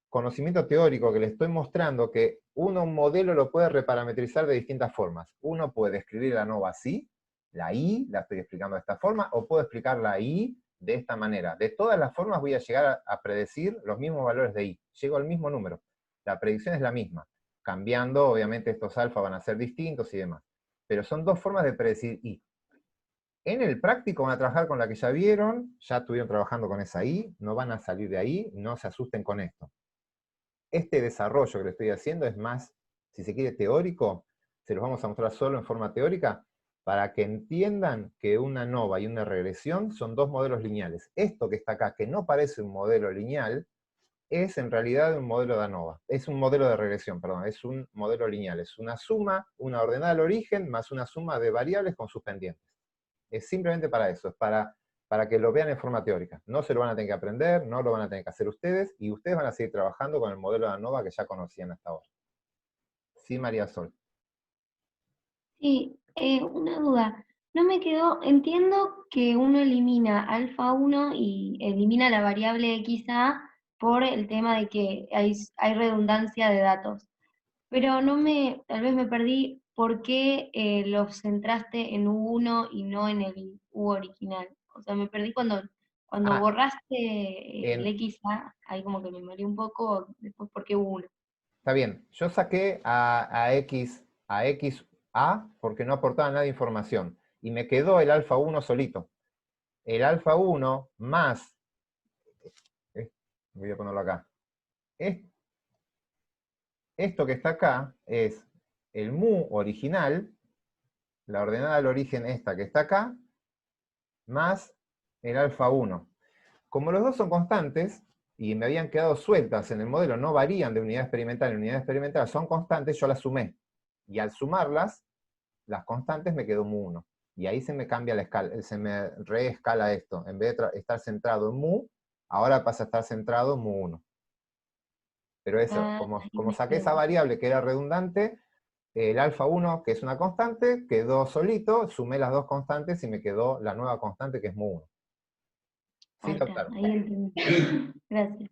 S1: conocimiento teórico que les estoy mostrando, que un modelo lo puede reparametrizar de distintas formas. Uno puede escribir la ANOVA así, la I, la estoy explicando de esta forma, o puedo explicar la I de esta manera. De todas las formas voy a llegar a predecir los mismos valores de I. Llego al mismo número. La predicción es la misma. Cambiando, obviamente estos alfa van a ser distintos y demás. Pero son dos formas de predecir I. En el práctico van a trabajar con la que ya vieron, ya estuvieron trabajando con esa I, no van a salir de ahí, no se asusten con esto. Este desarrollo que le estoy haciendo es más, si se quiere, teórico, se los vamos a mostrar solo en forma teórica, para que entiendan que una ANOVA y una regresión son dos modelos lineales. Esto que está acá, que no parece un modelo lineal, es en realidad un modelo de ANOVA. Es un modelo de regresión, perdón, es un modelo lineal. Es una suma, una ordenada al origen, más una suma de variables con sus pendientes. Es simplemente para eso, es para que lo vean en forma teórica. No se lo van a tener que aprender, no lo van a tener que hacer ustedes, y ustedes van a seguir trabajando con el modelo de ANOVA que ya conocían hasta ahora. Sí, María Sol.
S7: Sí, una duda. No me quedó, entiendo que uno elimina alfa 1 y elimina la variable XA por el tema de que hay redundancia de datos. Pero tal vez me perdí por qué los centraste en U1 y no en el U original. O sea, me perdí cuando borraste el XA, ahí como que me mareé un poco, después por qué U1.
S1: Está bien, yo saqué a XA porque no aportaba nada de información, y me quedó el alfa 1 solito. El alfa 1 más, voy a ponerlo acá, esto que está acá es el mu original, la ordenada del origen esta que está acá, más el alfa 1. Como los dos son constantes, y me habían quedado sueltas en el modelo, no varían de unidad experimental en unidad experimental, son constantes, yo las sumé. Y al sumarlas, las constantes me quedó mu1. Y ahí se me cambia la escala, se me reescala esto. En vez de estar centrado en mu, ahora pasa a estar centrado en mu1. Pero eso, como saqué esa variable que era redundante, el alfa 1, que es una constante, quedó solito, sumé las dos constantes y me quedó la nueva constante que es mu1. Sí,
S7: Ahí está,
S1: claro.
S7: ahí entendí. Gracias.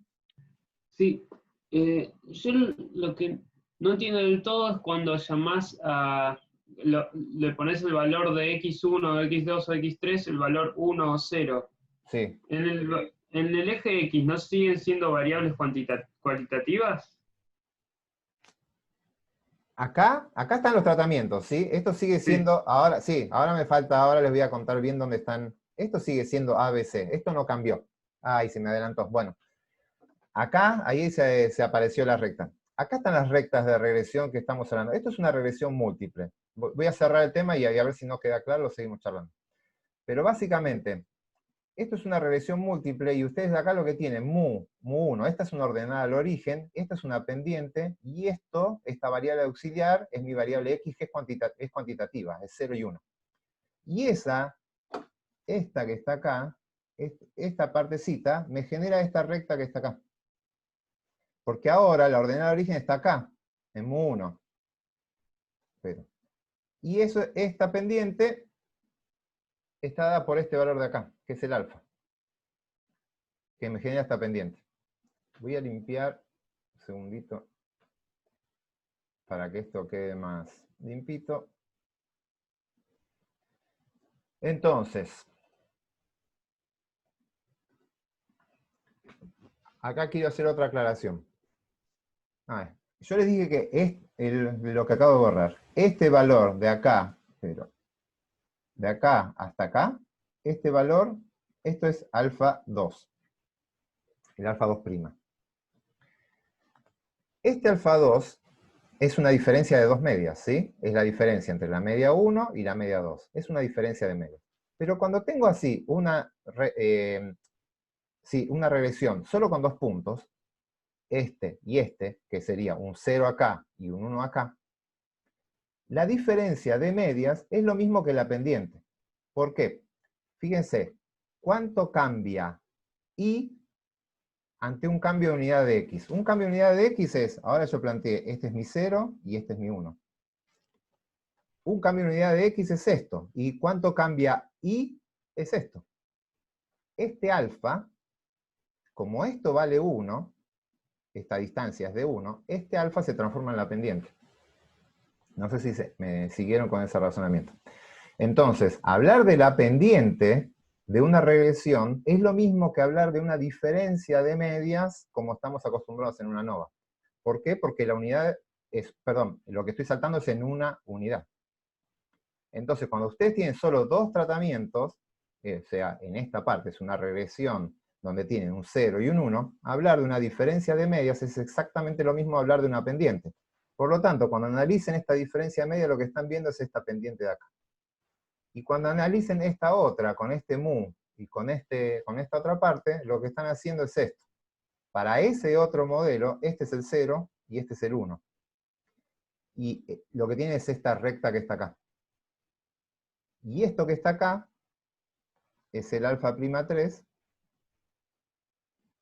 S6: Sí, yo lo que no entiendo del todo es cuando llamás a, le pones el valor de x1, x2 o x3, el valor 1 o 0.
S1: Sí.
S6: En el eje X, ¿no siguen siendo variables cualitativas?
S1: Acá están los tratamientos, ¿sí? Esto sigue siendo, ahora, sí, ahora me falta, ahora les voy a contar bien dónde están. Esto sigue siendo ABC, esto no cambió. Ay, se me adelantó. Bueno, acá, ahí se apareció la recta. Acá están las rectas de regresión que estamos hablando. Esto es una regresión múltiple. Voy a cerrar el tema y a ver si no queda claro, lo seguimos charlando. Pero básicamente, esto es una regresión múltiple, y ustedes acá lo que tienen, mu1, esta es una ordenada al origen, esta es una pendiente, y esta variable auxiliar, es mi variable x, que es cuantitativa, es 0 y 1. Y esta que está acá, esta partecita, me genera esta recta que está acá. Porque ahora la ordenada al origen está acá, en mu1. Y esta pendiente está dada por este valor de acá, que es el alfa, que me genera esta pendiente. Voy a limpiar un segundito para que esto quede más limpito. Entonces, acá quiero hacer otra aclaración. Yo les dije que es lo que acabo de borrar. Este valor de acá, pero de acá hasta acá, este valor, esto es alfa 2. El alfa 2'. Este alfa 2 es una diferencia de dos medias, ¿sí? Es la diferencia entre la media 1 y la media 2. Es una diferencia de medias. Pero cuando tengo así una regresión solo con dos puntos, este y este, que sería un 0 acá y un 1 acá, la diferencia de medias es lo mismo que la pendiente. ¿Por qué? Fíjense, ¿cuánto cambia y ante un cambio de unidad de x? Un cambio de unidad de x es, ahora yo planteé, este es mi 0 y este es mi 1. Un cambio de unidad de x es esto. ¿Y cuánto cambia y? Es esto. Este alfa, como esto vale 1, esta distancia es de 1, este alfa se transforma en la pendiente. No sé si me siguieron con ese razonamiento. Entonces, hablar de la pendiente de una regresión es lo mismo que hablar de una diferencia de medias como estamos acostumbrados en una ANOVA. ¿Por qué? Porque la unidad es, perdón, lo que estoy saltando es en una unidad. Entonces, cuando ustedes tienen solo dos tratamientos, o sea, en esta parte es una regresión donde tienen un 0 y un 1, hablar de una diferencia de medias es exactamente lo mismo hablar de una pendiente. Por lo tanto, cuando analicen esta diferencia de medias, lo que están viendo es esta pendiente de acá. Y cuando analicen esta otra, con este mu y con esta otra parte, lo que están haciendo es esto. Para ese otro modelo, este es el 0 y este es el 1. Y lo que tiene es esta recta que está acá. Y esto que está acá es el alfa' 3,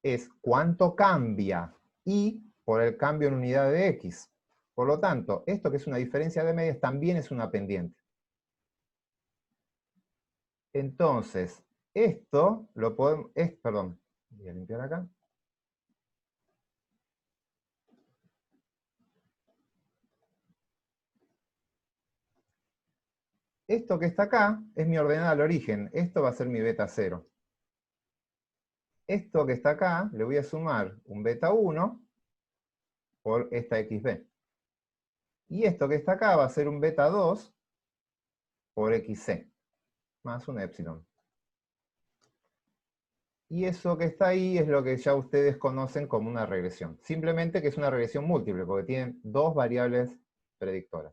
S1: es cuánto cambia y por el cambio en unidad de x. Por lo tanto, esto que es una diferencia de medias también es una pendiente. Entonces, esto lo podemos, perdón, voy a limpiar acá. Esto que está acá es mi ordenada al origen. Esto va a ser mi beta 0. Esto que está acá, le voy a sumar un beta 1 por esta xb. Y esto que está acá va a ser un beta 2 por xc, más un epsilon. Y eso que está ahí es lo que ya ustedes conocen como una regresión. Simplemente que es una regresión múltiple, porque tienen dos variables predictoras.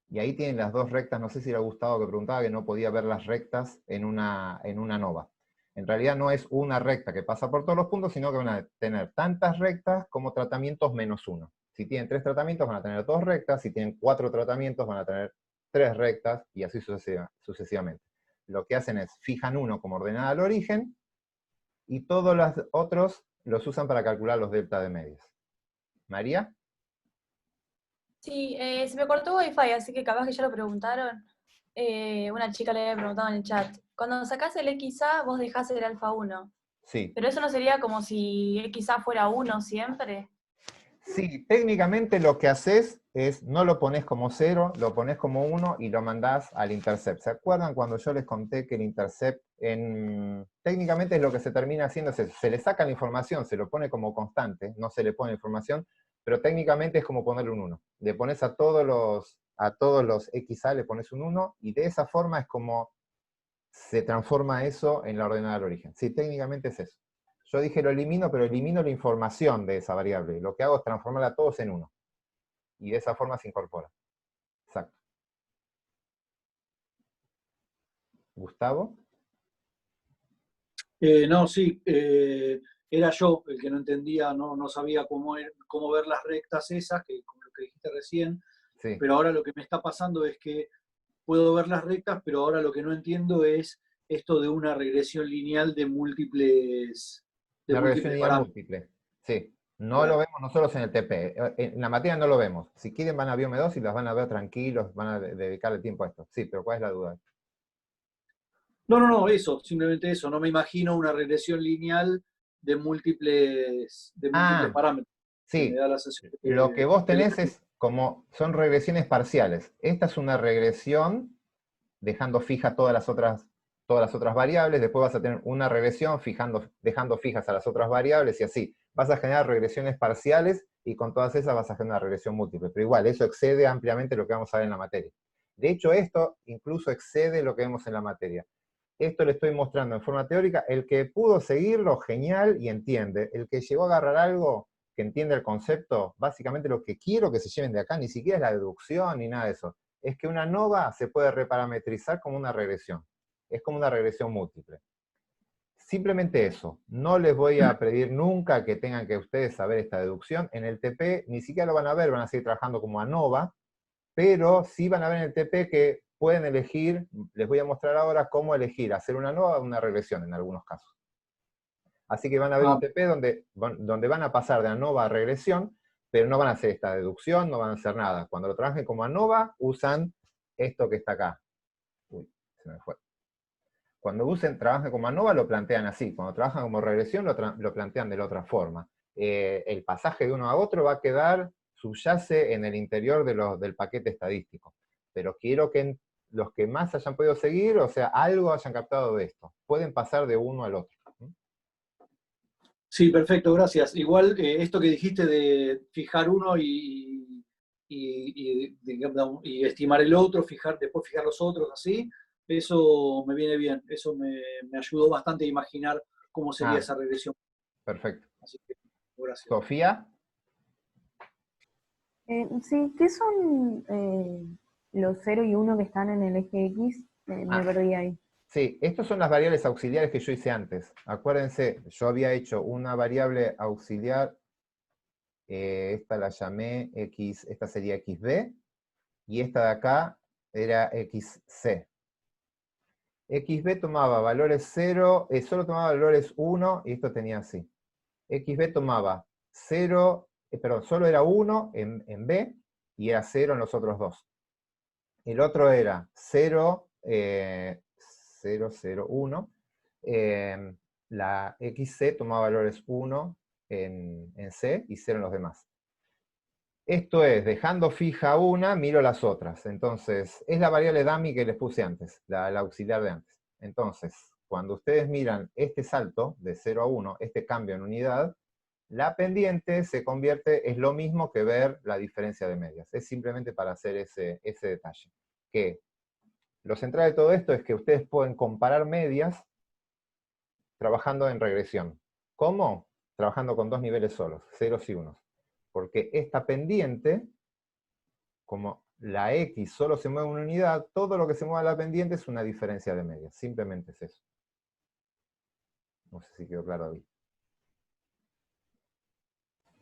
S1: Y ahí tienen las dos rectas. No sé si era Gustavo que preguntaba que no podía ver las rectas en una ANOVA. En realidad no es una recta que pasa por todos los puntos, sino que van a tener tantas rectas como tratamientos menos uno. Si tienen 3 tratamientos van a tener 2 rectas, si tienen 4 tratamientos van a tener 3 rectas, y así sucesivamente. Lo que hacen es, fijan uno como ordenada al origen, y todos los otros los usan para calcular los delta de medias. ¿María?
S12: Sí, se me cortó Wi-Fi, así que capaz que ya lo preguntaron. Una chica le había preguntado en el chat. Cuando sacás el XA, vos dejás el alfa 1.
S1: Sí.
S12: Pero eso no sería como si XA fuera 1 siempre.
S1: Sí, técnicamente lo que haces es, no lo pones como 0, lo pones como 1 y lo mandás al intercept. ¿Se acuerdan cuando yo les conté que el intercept, técnicamente es lo que se termina haciendo, se le saca la información, se lo pone como constante, no se le pone información, pero técnicamente es como ponerle un 1. Le pones a todos los XA, le pones un 1, y de esa forma es como se transforma eso en la ordenada del origen. Sí, técnicamente es eso. Yo dije lo elimino, pero elimino la información de esa variable. Lo que hago es transformarla a todos en 1. Y de esa forma se incorpora. Exacto. ¿Gustavo?
S5: No, sí. Era yo el que no entendía, no sabía cómo ver las rectas esas, como lo que dijiste recién.
S1: Sí.
S5: Pero ahora lo que me está pasando es que puedo ver las rectas, pero ahora lo que no entiendo es esto de una regresión lineal de múltiples.
S1: Una regresión lineal múltiple. Sí. No lo vemos nosotros en el TP. En la materia no lo vemos. Si quieren van a Biome 2 y las van a ver tranquilos, van a dedicarle tiempo a esto. Sí, pero ¿cuál es la duda?
S5: No, eso, simplemente eso. No me imagino una regresión lineal de múltiples parámetros.
S1: Sí,
S5: Me da la sensación de
S1: lo que vos tenés es como, son regresiones parciales. Esta es una regresión dejando fijas todas las otras variables, después vas a tener una regresión dejando fijas a las otras variables, y así. Vas a generar regresiones parciales, y con todas esas vas a generar una regresión múltiple. Pero igual, eso excede ampliamente lo que vamos a ver en la materia. De hecho, esto incluso excede lo que vemos en la materia. Esto le estoy mostrando en forma teórica. El que pudo seguirlo, genial, y entiende. El que llegó a agarrar algo que entiende el concepto, básicamente lo que quiero que se lleven de acá, ni siquiera es la deducción ni nada de eso, es que una nova se puede reparametrizar como una regresión. Es como una regresión múltiple. Simplemente eso. No les voy a pedir nunca que tengan que ustedes saber esta deducción. En el TP ni siquiera lo van a ver, van a seguir trabajando como ANOVA, pero sí van a ver en el TP que pueden elegir, les voy a mostrar ahora cómo elegir, hacer una ANOVA o una regresión en algunos casos. Así que van a ver un TP donde van a pasar de ANOVA a regresión, pero no van a hacer esta deducción, no van a hacer nada. Cuando lo trabajen como ANOVA, usan esto que está acá. Uy, se me fue. Cuando trabajan como ANOVA, lo plantean así. Cuando trabajan como regresión, lo plantean de la otra forma. El pasaje de uno a otro va a quedar, subyace en el interior del paquete estadístico. Pero quiero que los que más hayan podido seguir, o sea, algo hayan captado de esto. Pueden pasar de uno al otro.
S5: Sí, perfecto, gracias. Igual esto que dijiste de fijar uno y estimar el otro, después fijar los otros, así, eso me viene bien. Eso me ayudó bastante a imaginar cómo sería esa regresión.
S1: Perfecto.
S5: Así que, gracias.
S1: Sofía.
S2: Sí, ¿qué son los 0 y 1 que están en el eje X? Me perdí ahí.
S1: Sí, estas son las variables auxiliares que yo hice antes. Acuérdense, yo había hecho una variable auxiliar, esta la llamé X, esta sería XB, y esta de acá era XC. XB tomaba valores 0, solo tomaba valores 1, y esto tenía así. XB tomaba 0, perdón, solo era 1 en B, y era 0 en los otros dos. El otro era 0, 0, 0, 1. La XC tomaba valores 1 en C y 0 en los demás. Esto es, dejando fija una, miro las otras. Entonces, es la variable dummy que les puse antes, la auxiliar de antes. Entonces, cuando ustedes miran este salto de 0 a 1, este cambio en unidad, la pendiente se convierte, es lo mismo que ver la diferencia de medias. Es simplemente para hacer ese detalle. Que lo central de todo esto es que ustedes pueden comparar medias trabajando en regresión. ¿Cómo? Trabajando con dos niveles solos, ceros y unos. Porque esta pendiente, como la X solo se mueve una unidad, todo lo que se mueva a la pendiente es una diferencia de medias. Simplemente es eso. No sé si quedó claro ahí.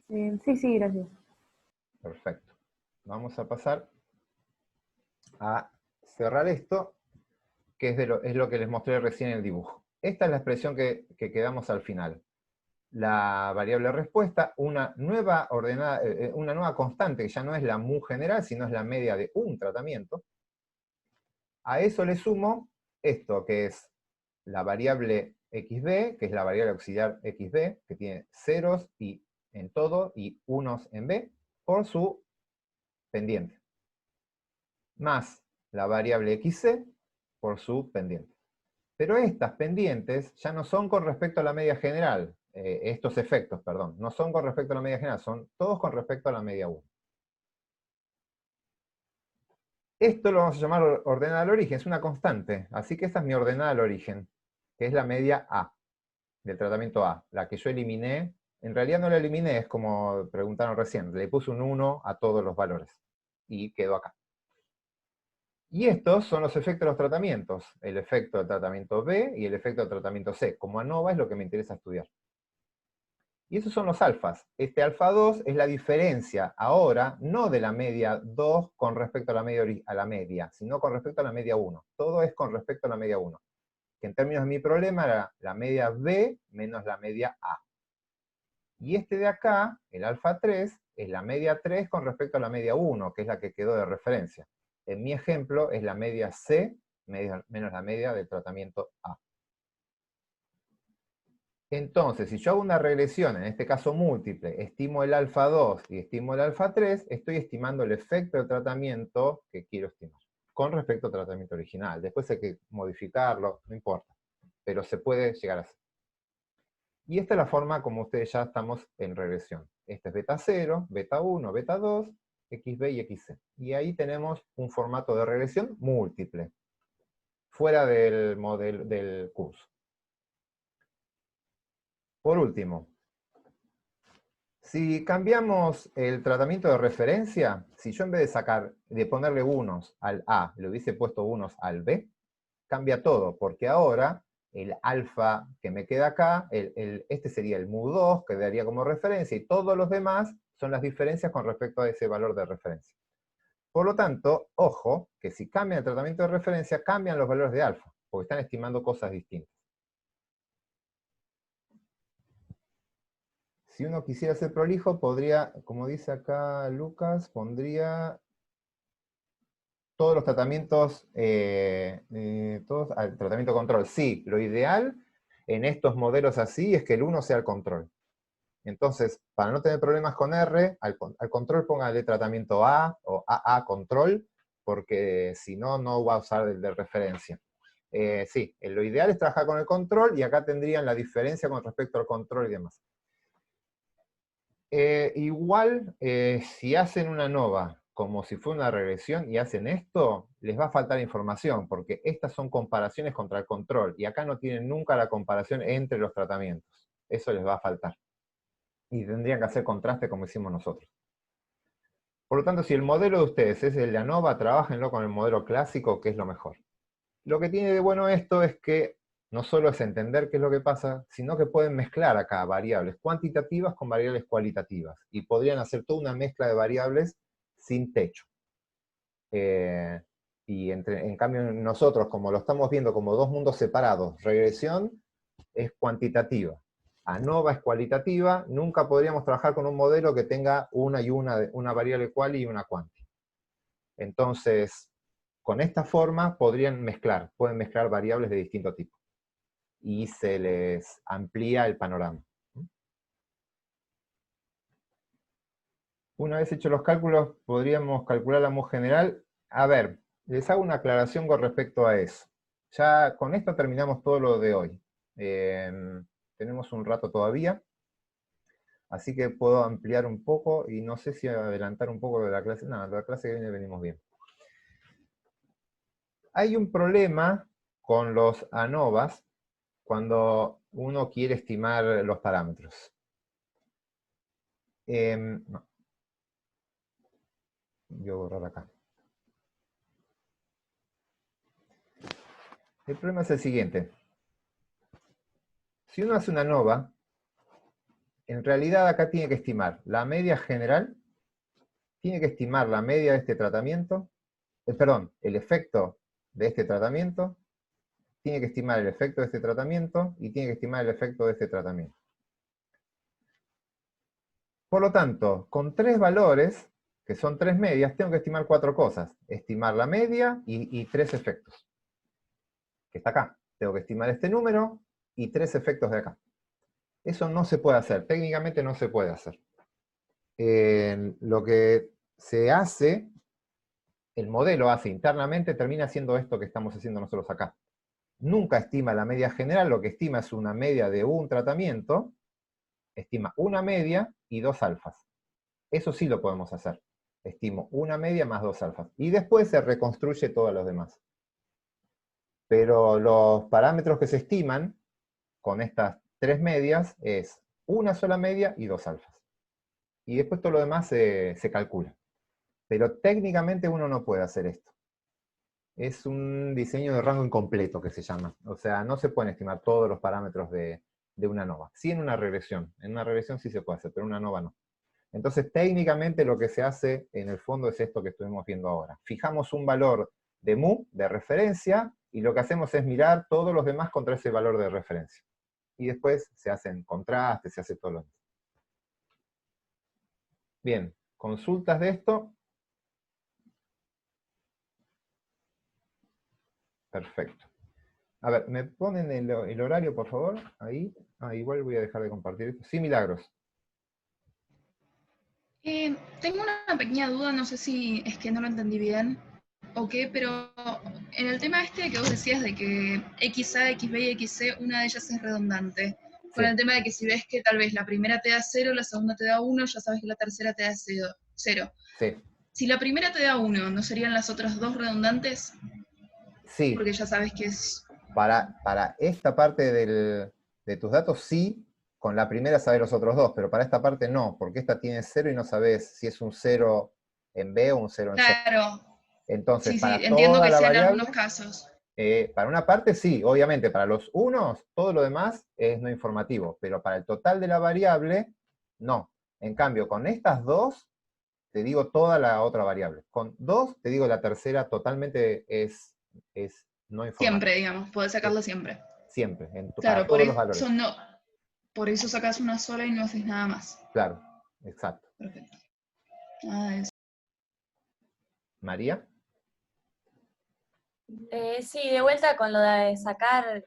S2: Sí, gracias.
S1: Perfecto. Vamos a pasar a cerrar esto, que es lo que les mostré recién en el dibujo. Esta es la expresión que quedamos al final. La variable respuesta, una nueva constante, que ya no es la mu general, sino es la media de un tratamiento. A eso le sumo esto, que es la variable xb, que es la variable auxiliar xb, que tiene ceros en todo y unos en b, por su pendiente. Más la variable xc por su pendiente. Pero estas pendientes ya no son con respecto a la media general, estos efectos, perdón, no son con respecto a la media general, son todos con respecto a la media 1. Esto lo vamos a llamar ordenada al origen, es una constante, así que esta es mi ordenada al origen, que es la media A, del tratamiento A, la que yo eliminé. En realidad no la eliminé, es como preguntaron recién, le puse un 1 a todos los valores, y quedó acá. Y estos son los efectos de los tratamientos, el efecto del tratamiento B y el efecto del tratamiento C. Como ANOVA es lo que me interesa estudiar. Y esos son los alfas. Este alfa 2 es la diferencia ahora, no de la media 2 con respecto a la media, sino con respecto a la media 1. Todo es con respecto a la media 1. Que en términos de mi problema era la media B menos la media A. Y este de acá, el alfa 3, es la media 3 con respecto a la media 1, que es la que quedó de referencia. En mi ejemplo es la media C menos la media del tratamiento A. Entonces, si yo hago una regresión, en este caso múltiple, estimo el alfa 2 y estimo el alfa 3, estoy estimando el efecto del tratamiento que quiero estimar, con respecto al tratamiento original. Después hay que modificarlo, no importa, pero se puede llegar a hacer. Y esta es la forma como ustedes ya estamos en regresión. Este es beta 0, beta 1, beta 2, XB y XC. Y ahí tenemos un formato de regresión múltiple, fuera del modelo del curso. Por último, si cambiamos el tratamiento de referencia, si yo en vez de ponerle unos al A, le hubiese puesto unos al B, cambia todo, porque ahora el alfa que me queda acá, este sería el mu2, que daría como referencia, y todos los demás son las diferencias con respecto a ese valor de referencia. Por lo tanto, ojo, que si cambian el tratamiento de referencia, cambian los valores de alfa, porque están estimando cosas distintas. Si uno quisiera ser prolijo, podría, como dice acá Lucas, pondría todos los tratamientos, todos al tratamiento control. Sí, lo ideal en estos modelos así es que el 1 sea el control. Entonces, para no tener problemas con R, al control póngale tratamiento A o AA control, porque si no, no va a usar el de referencia. Sí, lo ideal es trabajar con el control, y acá tendrían la diferencia con respecto al control y demás. Igual, si hacen una ANOVA como si fuera una regresión y hacen esto, les va a faltar información, porque estas son comparaciones contra el control, y acá no tienen nunca la comparación entre los tratamientos. Eso les va a faltar. Y tendrían que hacer contraste como hicimos nosotros. Por lo tanto, si el modelo de ustedes es el de ANOVA, trábajenlo con el modelo clásico, que es lo mejor. Lo que tiene de bueno esto es que no solo es entender qué es lo que pasa, sino que pueden mezclar acá variables cuantitativas con variables cualitativas, y podrían hacer toda una mezcla de variables sin techo. Y en cambio nosotros, como lo estamos viendo como dos mundos separados, regresión es cuantitativa, ANOVA es cualitativa, nunca podríamos trabajar con un modelo que tenga una variable cual y una cuanti. Entonces, con esta forma pueden mezclar variables de distinto tipo, y se les amplía el panorama. Una vez hechos los cálculos, podríamos calcular la mu general. A ver, les hago una aclaración con respecto a eso. Ya con esto terminamos todo lo de hoy. Tenemos un rato todavía, así que puedo ampliar un poco, y no sé si adelantar un poco de la clase. No, de la clase que viene venimos bien. Hay un problema con los ANOVAs cuando uno quiere estimar los parámetros. No. Voy a borrar acá. El problema es el siguiente. Si uno hace una ANOVA, en realidad acá tiene que estimar la media general, tiene que estimar la media de este tratamiento, el efecto de este tratamiento, tiene que estimar el efecto de este tratamiento, y tiene que estimar el efecto de este tratamiento. Por lo tanto, con 3 valores, que son 3 medias, tengo que estimar 4 cosas. Estimar la media y 3 efectos. Que está acá. Tengo que estimar este número y 3 efectos de acá. Eso no se puede hacer, técnicamente no se puede hacer. Lo que se hace, el modelo hace internamente, termina haciendo esto que estamos haciendo nosotros acá. Nunca estima la media general, lo que estima es una media de un tratamiento, estima una media y 2 alfas. Eso sí lo podemos hacer. Estimo una media más 2 alfas. Y después se reconstruye todos los demás. Pero los parámetros que se estiman con estas 3 medias es una sola media y 2 alfas. Y después todo lo demás se calcula. Pero técnicamente uno no puede hacer esto. Es un diseño de rango incompleto que se llama. O sea, no se pueden estimar todos los parámetros de una ANOVA. Sí en una regresión. En una regresión sí se puede hacer, pero en una ANOVA no. Entonces, técnicamente lo que se hace en el fondo es esto que estuvimos viendo ahora. Fijamos un valor de mu, de referencia, y lo que hacemos es mirar todos los demás contra ese valor de referencia. Y después se hacen contrastes, se hace todo lo demás. Bien, ¿consultas de esto? Perfecto. A ver, ¿me ponen el horario, por favor? Ahí. Ah, igual voy a dejar de compartir esto. Sí, Milagros.
S13: Tengo una pequeña duda, no sé si es que no lo entendí bien o qué, pero en el tema este que vos decías de que XA, XB y XC, una de ellas es redundante. Con
S1: Sí.
S13: el tema de que si ves que tal vez la primera te da 0, la segunda te da 1, ya sabes que la tercera te da 0.
S1: Sí.
S13: Si la primera te da 1, ¿no serían las otras dos redundantes?
S1: Sí.
S13: Porque ya sabes que es...
S1: Para esta parte de tus datos, sí. Con la primera sabes los otros dos, pero para esta parte no, porque esta tiene 0 y no sabes si es un 0 en B o un 0 en C.
S13: Claro.
S1: Entonces,
S13: Sí,
S1: para
S13: entiendo
S1: toda
S13: que
S1: la
S13: sean
S1: variable,
S13: algunos casos.
S1: para una parte sí, obviamente, para los unos, todo lo demás es no informativo, pero para el total de la variable, no. En cambio, con estas dos, te digo toda la otra variable. Con dos, te digo la tercera totalmente es no informativa.
S13: Siempre, digamos, podés sacarlo siempre.
S1: Siempre, para
S13: Claro,
S1: todos los valores.
S13: Por eso sacas una sola y no haces nada más.
S1: Claro, exacto.
S13: Perfecto. Nada de eso.
S1: ¿María?
S12: Sí, de vuelta con lo de sacar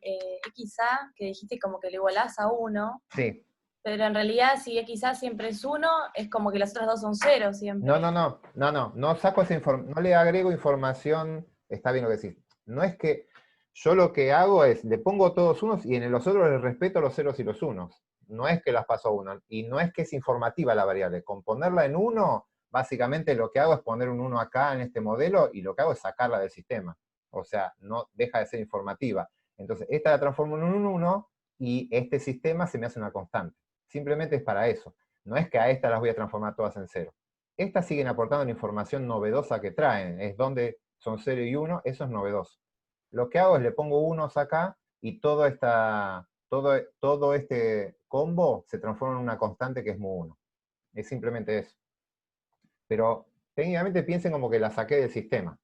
S12: XA, que dijiste como que lo igualás a 1,
S1: Sí.
S12: pero en realidad si XA siempre es 1, es como que las otras dos son 0 siempre.
S1: No saco esa información, no le agrego información, está bien lo que decís. No es que yo lo que hago es, le pongo todos unos y en los otros les respeto los ceros y los unos. No es que las paso a 1, y no es que es informativa la variable. Con ponerla en 1, básicamente lo que hago es poner un 1 acá en este modelo y lo que hago es sacarla del sistema. O sea, no deja de ser informativa. Entonces, esta la transformo en un 1 y este sistema se me hace una constante. Simplemente es para eso. No es que a esta las voy a transformar todas en 0. Estas siguen aportando la información novedosa que traen. Es donde son 0 y 1, eso es novedoso. Lo que hago es le pongo unos acá y todo este combo se transforma en una constante que es mu1. Es simplemente eso. Pero técnicamente piensen como que la saqué del sistema.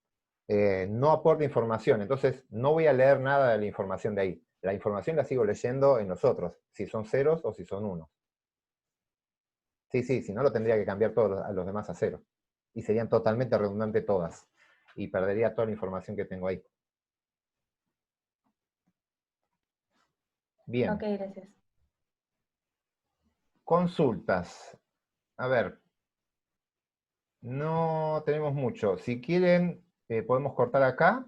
S1: No aporta información, entonces no voy a leer nada de la información de ahí. La información la sigo leyendo en los otros, si son ceros o si son unos. Sí, si no lo tendría que cambiar todos a los demás a 0. Y serían totalmente redundantes todas. Y perdería toda la información que tengo ahí. Bien.
S12: Ok, gracias.
S1: Consultas. A ver. No tenemos mucho. Si quieren, podemos cortar acá.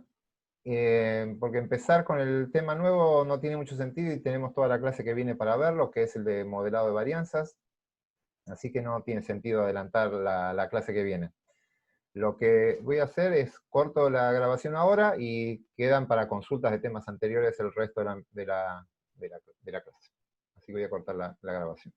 S1: Porque empezar con el tema nuevo no tiene mucho sentido y tenemos toda la clase que viene para verlo, que es el de modelado de varianzas. Así que no tiene sentido adelantar la clase que viene. Lo que voy a hacer es corto la grabación ahora y quedan para consultas de temas anteriores el resto de la clase. Así que voy a cortar la grabación.